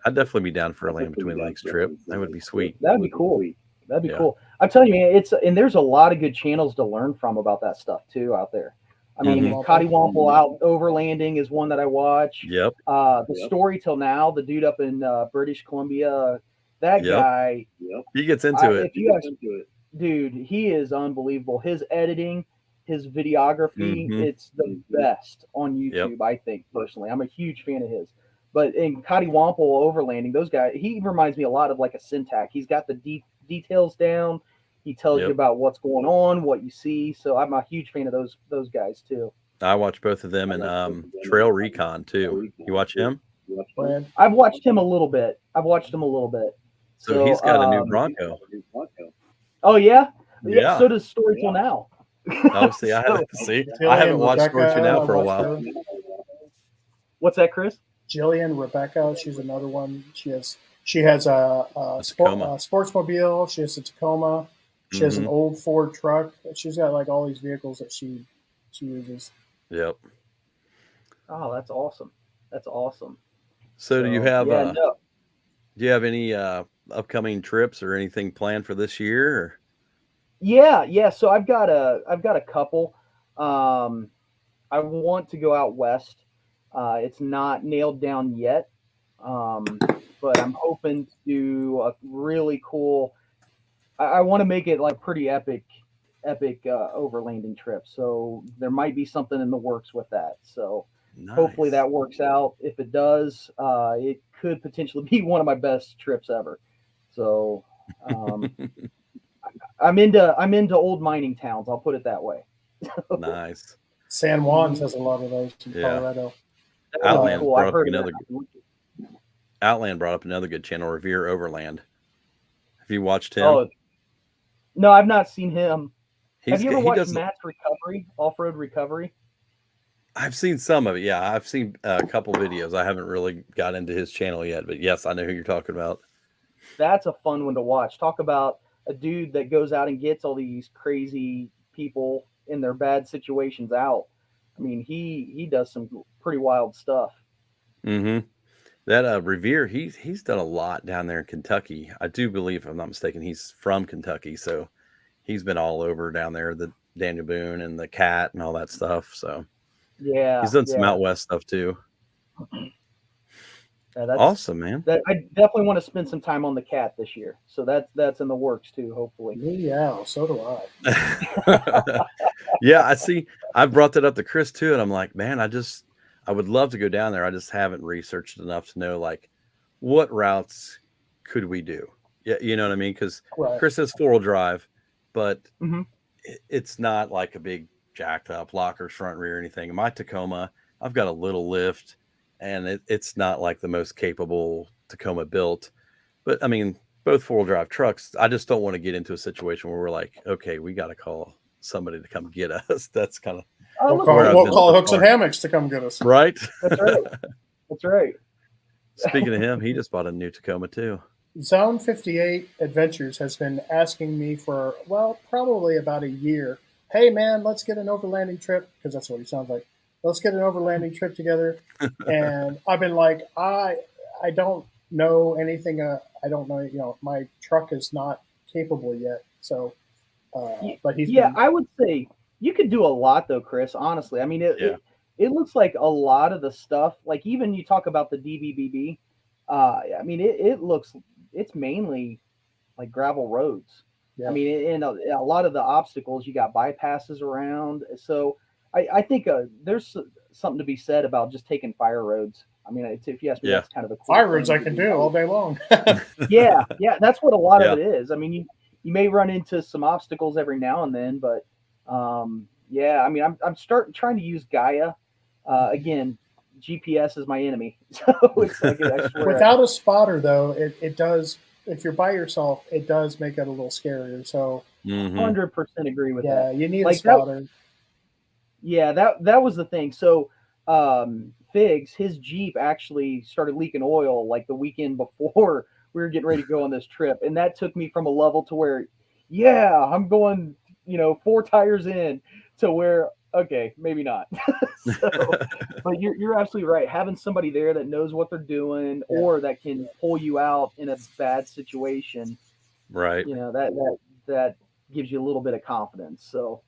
S1: I'd definitely be down for a Land Between Lakes trip. That would be sweet.
S3: That'd be cool. That'd be
S1: Yeah.
S3: cool. I'm telling you, man, and there's a lot of good channels to learn from about that stuff too out there. I mean,
S1: Mhm.
S3: Cottywomple Out Overlanding is one that I watch.
S1: Yep.
S3: The Story Till Now, the dude up in British Columbia, that
S1: Yep.
S3: guy.
S1: He gets into it.
S3: If you actually, dude, he is unbelievable. His editing, his videography,
S1: Mhm.
S3: it's the best on YouTube. I think personally, I'm a huge fan of his. But in Cottywomple Overlanding, those guys, he reminds me a lot of like a Syntax. He's got the deep details down. He tells you
S1: Yep.
S3: about what's going on, what you see. So I'm a huge fan of those guys too.
S1: I watch both of them and Trail Recon too. You watch him?
S2: Brad.
S3: I've watched him a little bit.
S1: So he's got a new Bronco.
S3: Oh yeah?
S1: Yeah.
S3: So does Story Till Now.
S1: Oh, see, I haven't watched Story Till Now for a while.
S3: What's that, Chris?
S2: Jillian, Rebecca, she's another one. She has a sportsmobile. She has a Tacoma. She has an old Ford truck. She's got like all these vehicles that she uses.
S1: Yep.
S3: Oh, that's awesome. That's awesome.
S1: So do you have do you have any upcoming trips or anything planned for this year? Or?
S3: Yeah. So I've got a couple. I want to go out west. It's not nailed down yet, but I'm hoping to do a really cool. I want to make it like pretty epic overlanding trip. So there might be something in the works with that. So hopefully that works out. If it does, it could potentially be one of my best trips ever. So I'm into old mining towns. I'll put it that way.
S1: Nice.
S2: San Juan's has a lot of those in Colorado.
S1: Outland brought up another good channel, Revere Overland. Have you watched him?
S3: Oh, no, I've not seen him. Have you ever watched
S1: does
S3: Matt's Recovery, Off-Road Recovery?
S1: I've seen some of it. Yeah, I've seen a couple videos. I haven't really got into his channel yet, but yes, I know who you're talking about.
S3: That's a fun one to watch. Talk about a dude that goes out and gets all these crazy people in their bad situations out. I mean, he does some pretty wild stuff.
S1: Mm-hmm. That Revere, he's done a lot down there in Kentucky. I do believe, if I'm not mistaken, he's from Kentucky, so he's been all over down there, the Daniel Boone and the Cat and all that stuff. So
S3: yeah,
S1: he's done some out west stuff too.
S3: Yeah, that's
S1: awesome, man.
S3: I definitely want to spend some time on the Cat this year, so that's in the works too. Hopefully,
S2: yeah, so do I.
S1: Yeah, I see. I've brought that up to Chris too, and I'm like, man, I would love to go down there. I just haven't researched enough to know like what routes could we do. Yeah, you know what I mean? Because Chris has 4-wheel drive, but it's not like a big jacked up lockers front rear or anything. In my Tacoma, I've got a little lift, and it's not like the most capable Tacoma built. But I mean, both 4-wheel drive trucks. I just don't want to get into a situation where we're like, okay, we got to call somebody to come get us. That's kind of
S2: we'll call Hooks and Hammocks to come get us.
S1: Right.
S3: That's right. That's right.
S1: Speaking of him, he just bought a new Tacoma too.
S2: Zone 58 Adventures has been asking me for, probably about a year. Hey, man, let's get an overlanding trip, because that's what he sounds like. Let's get an overlanding trip together. And I've been like, I don't know anything. I don't know, my truck is not capable yet. So, but
S3: I would say you could do a lot though, Chris, honestly. I mean, it looks like a lot of the stuff, like even you talk about the DBBB. I mean, it's mainly like gravel roads.
S2: Yeah.
S3: I mean, and a lot of the obstacles, you got bypasses around. So I think there's something to be said about just taking fire roads. I mean, if you ask me,
S1: Yeah.
S3: that's kind of a cool
S2: Fire roads
S3: thing
S2: I
S3: to
S2: can
S3: do.
S2: do all day long.
S3: Yeah, that's what a lot of
S1: Yeah.
S3: it is. I mean, you may run into some obstacles every now and then, but yeah, I mean, I'm trying to use Gaia. Again, GPS is my enemy, so it's like I swear.
S2: Without a spotter, though, it does. If you're by yourself, it does make it a little scarier. So,
S1: Mhm.
S3: 100% agree with
S2: yeah,
S3: that.
S2: you need a
S3: Like that,
S2: spotter.
S3: yeah, that was the thing. So, Figs, his Jeep actually started leaking oil like the weekend before we were getting ready to go on this trip, and that took me from a level to where, yeah, I'm going, 4 tires in, to where, okay, maybe not. So, but you're absolutely right. Having somebody there that knows what they're doing,
S2: Yeah.
S3: or that can pull you out in a bad situation,
S1: Right.
S3: that gives you a little bit of confidence. So,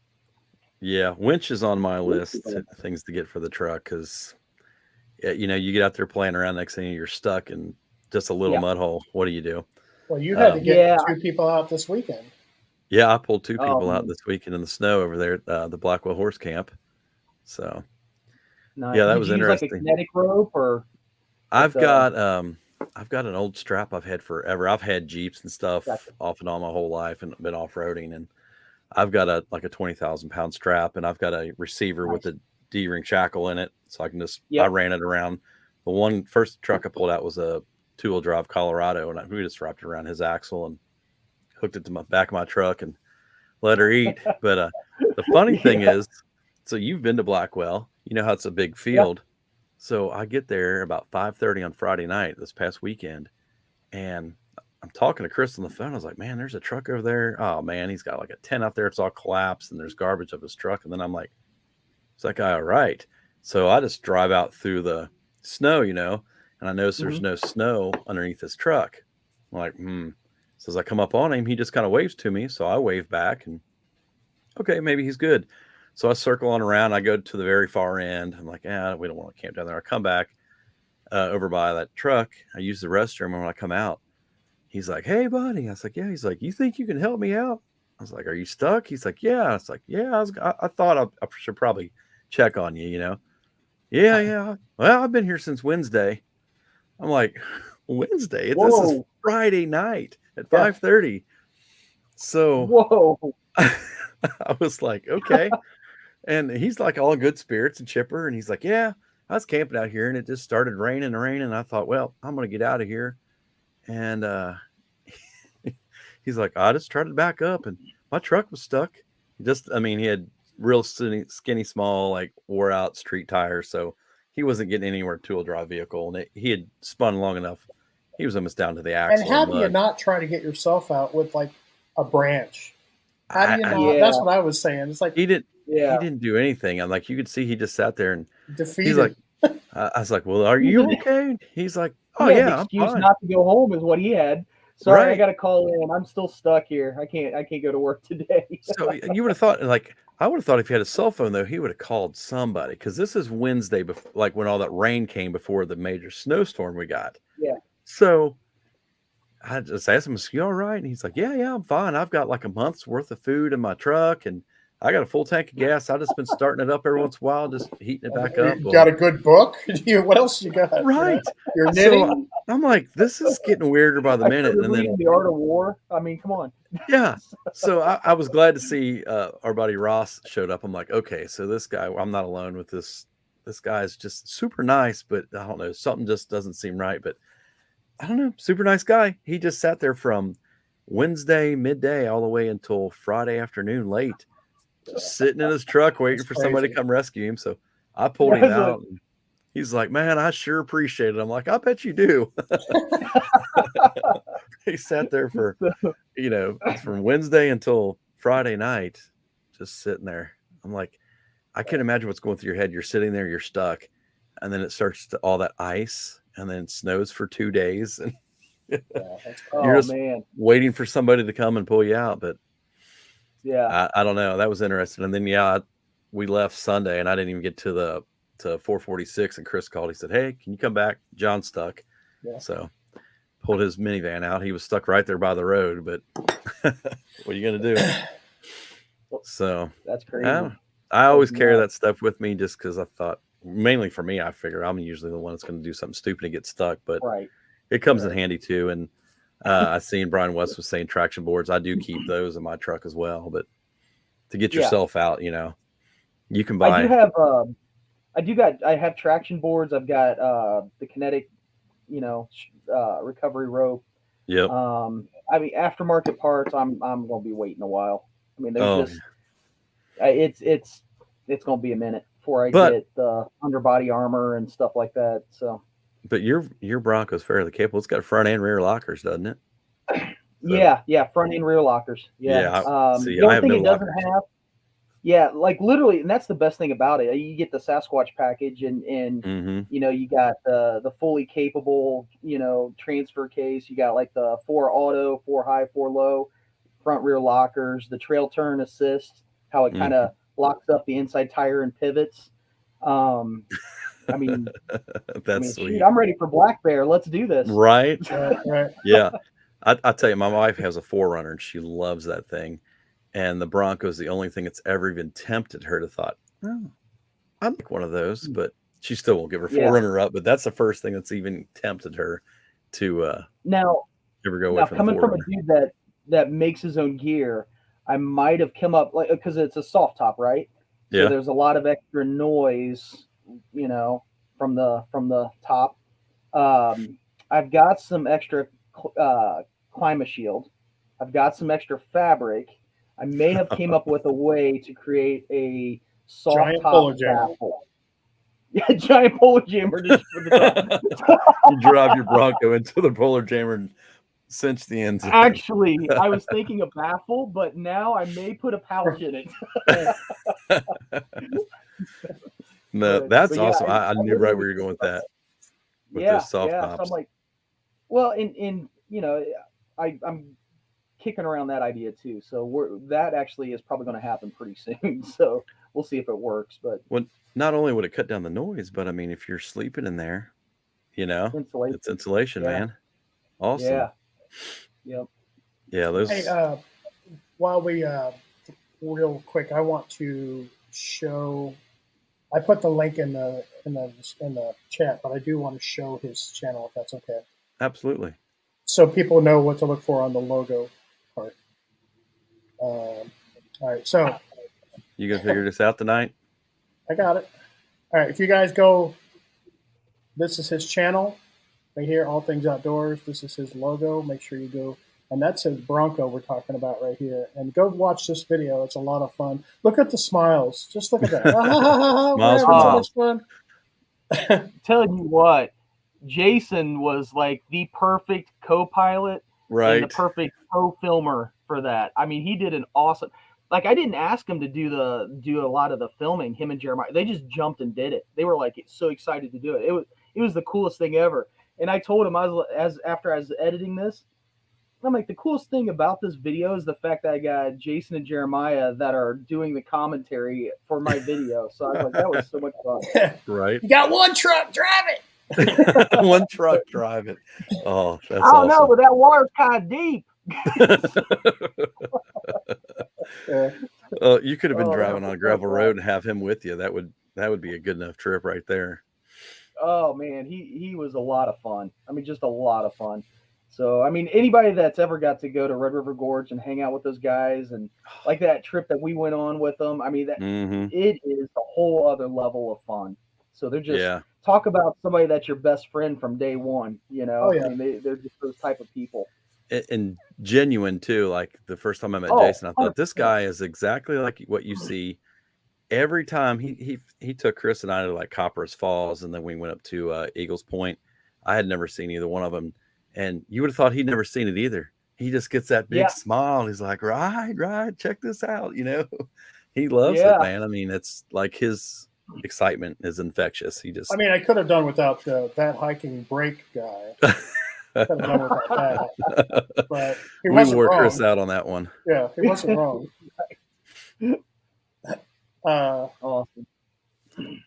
S1: Yeah. Winch is on my list of things to get for the truck because, you get out there playing around. Next thing you're stuck in just a little
S3: yeah,
S1: mud hole. What do you do?
S2: Well, you had to get
S3: yeah.
S2: 2 people out this weekend.
S1: Yeah. I pulled 2 people out
S3: Um,
S1: this weekend in the sno over there at the Blackwell Horse Camp. So,
S3: Nice.
S1: yeah, that
S3: Did
S1: was
S3: you use like a
S1: interesting.
S3: kinetic rope or what
S1: I've got an old strap I've had forever. I've had Jeeps and stuff
S3: gotcha.
S1: off and on my whole life and been off-roading, and I've got a 20,000 pound strap, and I've got a receiver with
S3: Nice.
S1: a D-ring shackle in it, so I can I
S3: Yep.
S1: ran it around. The first truck I pulled out was a 2-wheel drive Colorado, and we just wrapped it around his axle and hooked it to my back of my truck and let her eat. But the funny thing
S3: Yeah.
S1: is, so you've been to Blackwell, you know how it's a big
S3: Yep.
S1: field. So I get there about 5:30 on Friday night this past weekend, and I'm talking to Chris on the phone. I was like, "Man, there's a truck over there. Oh man, he's got like a tent out there. It's all collapsed, and there's garbage of his truck." And then I'm like, "Is that guy all right?" So I just drive out through the snow, and I notice there's
S3: Hmm.
S1: no snow underneath his truck. I'm like, "Hmm." So as I come up on him, he just kind of waves to me. So I wave back, and okay, maybe he's good. So I circle on around. I go to the very far end. I'm like, "Yeah, we don't want to camp down there." I come back over by that truck. I use the restroom, and when I come out, he's like, "Hey, buddy." I was like, "Yeah." He's like, "You think you can help me out?" I was like, "Are you stuck?" He's like, "Yeah." I was like, "Yeah, I thought I should probably check on you, Yeah, yeah. Well, I've been here since Wednesday. I'm like, Wednesday? This is
S3: Whoa.
S1: Friday night at
S3: Yeah.
S1: 5:30. So
S3: Whoa.
S1: I was like, okay. And he's like all in good spirits and chipper. And he's like, "Yeah, I was camping out here and it just started raining and raining. And I thought, well, I'm going to get out of here." And he's like, "I just tried to back up and my truck was stuck." He had real skinny, small, like wore out street tires. So he wasn't getting anywhere 2-wheel drive vehicle. And he had spun long enough. He was almost down to the
S2: And
S1: axle
S2: how
S1: in
S2: do you
S1: mud.
S2: not try to get yourself out with like a branch? How do you
S1: I
S2: not?
S3: Yeah.
S2: That's what I was saying. It's like
S1: he didn't
S3: Yeah.
S1: do anything. I'm like, you could see he just sat there and he's
S2: defeated.
S1: like, I was like, "Well, are
S3: He
S1: you
S3: had,
S1: okay?" He's like, "Oh
S3: he had the
S1: yeah, I'm
S3: excuse
S1: fine."
S3: not to go home is what he had. Sorry, I
S1: Right.
S3: got to call in. I'm still stuck here. I can't go to work today.
S1: So you would have thought, like, I would have thought if he had a cell phone though, he would have called somebody because this is Wednesday, like when all that rain came before the major snowstorm we got.
S3: Yeah.
S1: So I just asked him, "Is you all right?" And he's like, "Yeah, yeah, I'm fine. I've got like a month's worth of food in my truck, and I got a full tank of gas. I just been starting it up every once in a while, just heating it back up."
S2: You
S1: Well,
S2: got a good book? What else you got?
S1: right.
S2: You're
S1: So
S2: knitting.
S1: I'm like, this is getting weirder by the
S3: I
S1: minute.
S3: started
S1: And then
S3: reading The Art of War. I mean, come on.
S1: yeah. So I was glad to see our buddy Ross showed up. I'm like, okay, so this guy, I'm not alone with this. This guy is just super nice, but I don't know, something just doesn't seem right. But I don't know, super nice guy. He just sat there from Wednesday midday all the way until Friday afternoon late, just sitting in his truck waiting
S2: That's
S1: for somebody to
S2: crazy.
S1: come rescue him. So I pulled him
S3: That's
S1: out. And he's like, "Man, I sure appreciate it." I'm like, "I bet you do." He sat there for from Wednesday until Friday night, just sitting there. I'm like, I can't imagine what's going through your head. You're sitting there, you're stuck, and then it starts to all that ice, and then it snows for 2 days, and
S2: Yeah, that's
S1: you're
S3: oh
S1: just
S3: man.
S1: waiting for somebody to come and pull you out. But
S3: Yeah.
S1: I don't know. That was interesting. And then we left Sunday, and I didn't even get to 446. And Chris called. He said, "Hey, can you come back? John's stuck."
S2: Yeah.
S1: So pulled his minivan out. He was stuck right there by the road, but What are you gonna do? So
S3: That's crazy.
S1: I always carry
S3: nuts.
S1: that stuff with me just because I thought, mainly for me, I figure I'm usually the one that's going to do something stupid and get stuck, but
S3: Right.
S1: it comes in
S3: Right.
S1: handy too. And I seen Brian West was saying traction boards. I do keep those in my truck as well, but to get
S3: Yeah.
S1: yourself out, you know, you can
S3: I
S1: buy.
S3: do have I have traction boards. I've got the kinetic, recovery rope.
S1: Yep.
S3: I mean, aftermarket parts. I'm gonna be waiting a while. I mean, they're
S1: Oh,
S3: just it's gonna be a minute before I
S1: But-
S3: get the underbody armor and stuff like that. So
S1: but your Bronco's fairly capable. It's got front and rear lockers, doesn't it?
S3: yeah, front and rear lockers. Yeah.
S1: See,
S3: The
S1: I
S3: only
S1: have
S3: thing
S1: no
S3: it doesn't
S1: lockers.
S3: have, yeah, like literally, and that's the best thing about it. You get the Sasquatch package, and
S1: Mm-hmm.
S3: you got the fully capable, transfer case. You got like the 4 auto, 4 high, 4 low, front rear lockers, the trail turn assist, how it kind of locks up the inside tire and pivots. I mean,
S1: That's sweet.
S3: shoot, I'm ready for Black Bear. Let's do this.
S1: Right?
S2: Right.
S1: Yeah. I tell you, my wife has a 4Runner and she loves that thing. And the Bronco is the only thing that's ever even tempted her to thought, oh, I'd like one of those, but she still won't give her 4Runner up. But that's the first thing that's even tempted her to
S3: Now,
S1: ever go away from
S3: coming
S1: the
S3: from a
S1: 4Runner.
S3: dude that makes his own gear, I might have come up like, because it's a soft top, right? So
S1: Yeah.
S3: there's a lot of extra noise, from the top. I've got some extra climate shield. I've got some extra fabric. I may have came up with a way to create a soft
S2: Giant
S3: top
S2: polo jammer.
S3: baffle. Yeah, giant polo jammer just for the top.
S1: You drive your Bronco into the polar jammer and cinch the ends.
S3: Actually, I was thinking a baffle, but now I may put a pouch in it.
S1: No, that's
S3: yeah,
S1: awesome. I knew right where you're going with that. With those soft
S3: So
S1: tops.
S3: I'm like, well, I'm kicking around that idea too. So that actually is probably going to happen pretty soon. So we'll see if it works. But
S1: not only would it cut down the noise, but I mean, if you're sleeping in there,
S3: insulation.
S1: It's insulation, man. Awesome.
S3: Yeah. Yep.
S1: Yeah. Those.
S2: Hey, while we real quick, I want to show. I put the link in the chat, but I do want to show his channel if that's okay.
S1: Absolutely.
S2: So people know what to look for on the logo part. All right, so
S1: You gonna figure this out tonight?
S2: I got it. All right, if you guys go, this is his channel right here, All Things Outdoors. This is his logo. Make sure you go, and that's his Bronco we're talking about right here. And go watch this video. It's a lot of fun. Look at the smiles. Just look at that.
S1: Smiles
S2: We're having so
S1: from
S2: much fun.
S3: Telling you what, Jason was like the perfect co-pilot
S1: Right.
S3: and the perfect co-filmer for that. I mean, he did an awesome. Like, I didn't ask him to do a lot of the filming. Him and Jeremiah, they just jumped and did it. They were like so excited to do it. It was the coolest thing ever. And I told him after I was editing this, I'm like, the coolest thing about this video is the fact that I got Jason and Jeremiah that are doing the commentary for my video. So I was like, that was so much fun.
S1: Right.
S2: You got one truck, drive it.
S1: One truck, drive it. Oh, that's
S3: I don't know,
S1: awesome.
S3: but that water's kind of deep.
S1: You could have been driving on a gravel road and have him with you. That would be a good enough trip right there.
S3: Oh man, he was a lot of fun. I mean, just a lot of fun. So I mean, anybody that's ever got to go to Red River Gorge and hang out with those guys, and like that trip that we went on with them, I mean, it is a whole other level of fun. So they're just talk about somebody that's your best friend from day one.
S2: Oh, yeah.
S3: I mean, they're just those type of people.
S1: And genuine too. Like the first time I met Jason, I thought this guy is exactly like what you see every time. He took Chris and I to like Copper's Falls, and then we went up to Eagles Point. I had never seen either one of them, and you would have thought he'd never seen it either. He just gets that big smile. He's like, right, check this out. He loves it, man. I mean, it's like his excitement is infectious.
S2: I mean, I could have done without that hiking brake guy. Could have done without that. But he wasn't
S1: wore
S2: wrong.
S1: Chris out on that one.
S2: Yeah, he wasn't wrong.
S3: Awesome.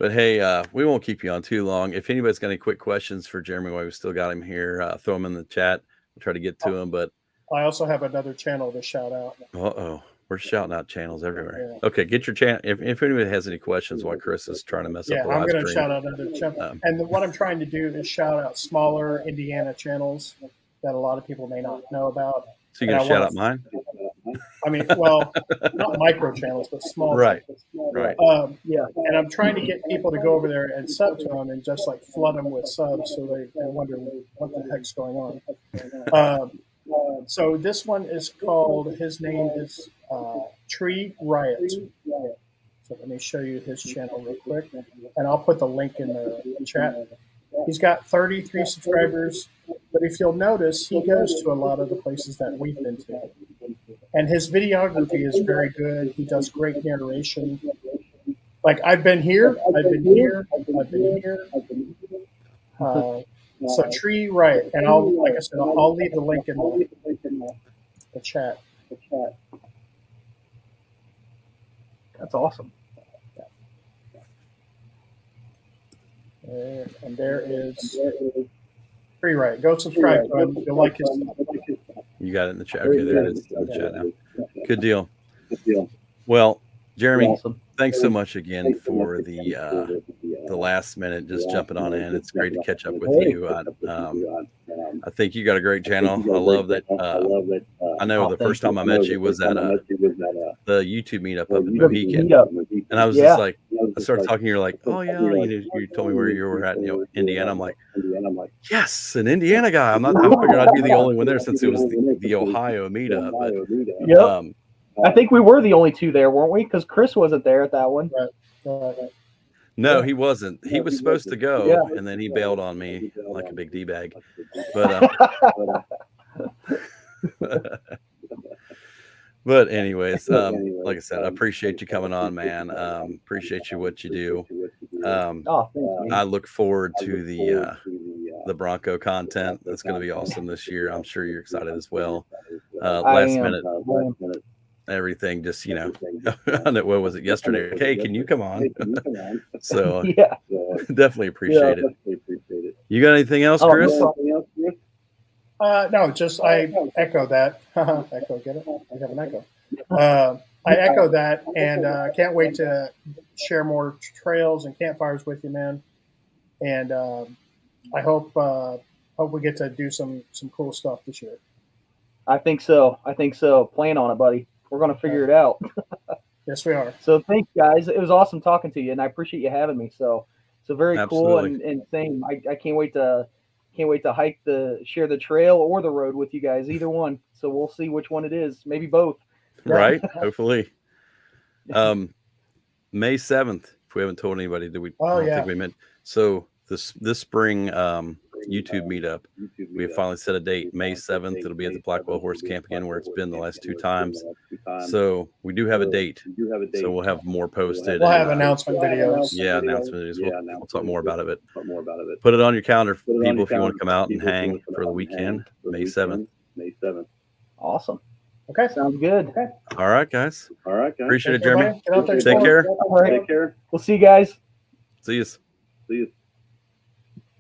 S1: But hey, we won't keep you on too long. If anybody's got any quick questions for Jeremy while we still got him here, throw them in the chat. We'll try to get to them. But
S2: I also have another channel to shout out.
S1: Uh-oh. We're shouting out channels everywhere.
S2: Yeah.
S1: Okay, get your channel. If anybody has any questions while Chris is trying to mess up
S2: Yeah,
S1: the
S2: I'm
S1: live
S2: going to
S1: stream.
S2: shout out another channel. And what I'm trying to do is shout out smaller Indiana channels that a lot of people may not know about.
S1: So you're going to shout out mine?
S2: I mean, well, not micro channels, but small.
S1: Right.
S2: Channels.
S1: Right.
S2: Yeah, and I'm trying to get people to go over there and sub to them and just like flood them with subs so they wonder what the heck's going on. So this one is called, his name is Tree Riot. So let me show you his channel real quick, and I'll put the link in the chat. He's got 33 subscribers, but if you'll notice, he goes to a lot of the places that we've been to. And his videography is very good. He does great narration. Like, I've been here, I've been here, I've been here. So Tree Riot, and like I said, I'll leave the link in the chat.
S3: That's awesome.
S2: And there is Tree Riot. Go subscribe to him. You'll like his stuff.
S1: You got it in the chat. Okay, there it is in the chat now. Good deal. Well, Jeremy,
S3: Awesome.
S1: thanks so much again for the last minute just jumping on in. It's great to catch up with you. I think you got a great channel. I love that. I know the first time I met you was at the YouTube meetup up in Mohican, and I was just like, I started talking. You're like, oh yeah, you told me where you were at, Indiana. I'm like, yes, an Indiana guy. I figured I'd be the only one there since it was the Ohio meetup. But,
S3: yep. I think we were the only two there, weren't we? Because Chris wasn't there at that one.
S1: No, he wasn't. He was supposed to go, and then he bailed on me like a big D-bag. But but anyways, like I said, I appreciate you coming on, man. Appreciate you what you do. I look forward to the Bronco content. That's going to be awesome this year. I'm sure you're excited as well. Last minute. Everything just, what was it yesterday? Okay, can you come on? So definitely appreciate it. You got anything else, Chris?
S2: No, just I echo that. Echo, get it? I have an echo. I echo that, and can't wait to share more trails and campfires with you, man. And I hope we get to do some cool stuff this year.
S3: I think so. Plan on it, buddy. We're going to figure it out.
S2: Yes, we are.
S3: So thanks, guys. It was awesome talking to you, and I appreciate you having me. So very
S1: Absolutely.
S3: cool, and same. I can't wait to share the trail or the road with you guys, either one. So we'll see which one it is. Maybe both.
S1: Right. Hopefully. May 7th. If we haven't told anybody, I don't think we meant. So this spring YouTube meetup, we have finally set a date, May 7th. It'll be at the Blackwell Horse Camp again, where it's been the last 2 times. So we do have a date. So we'll have more posted.
S2: We'll have announcement videos.
S1: Yeah, announcement videos. We'll talk more about it. But put it on your calendar, people, if you want to come out and hang for the weekend, May 7th.
S3: Awesome.
S2: Okay.
S3: Sounds good.
S2: Okay.
S1: All right, guys. Appreciate it, Jeremy.
S2: Get out there,
S1: Take care.
S3: All right. We'll see you guys.
S1: See you.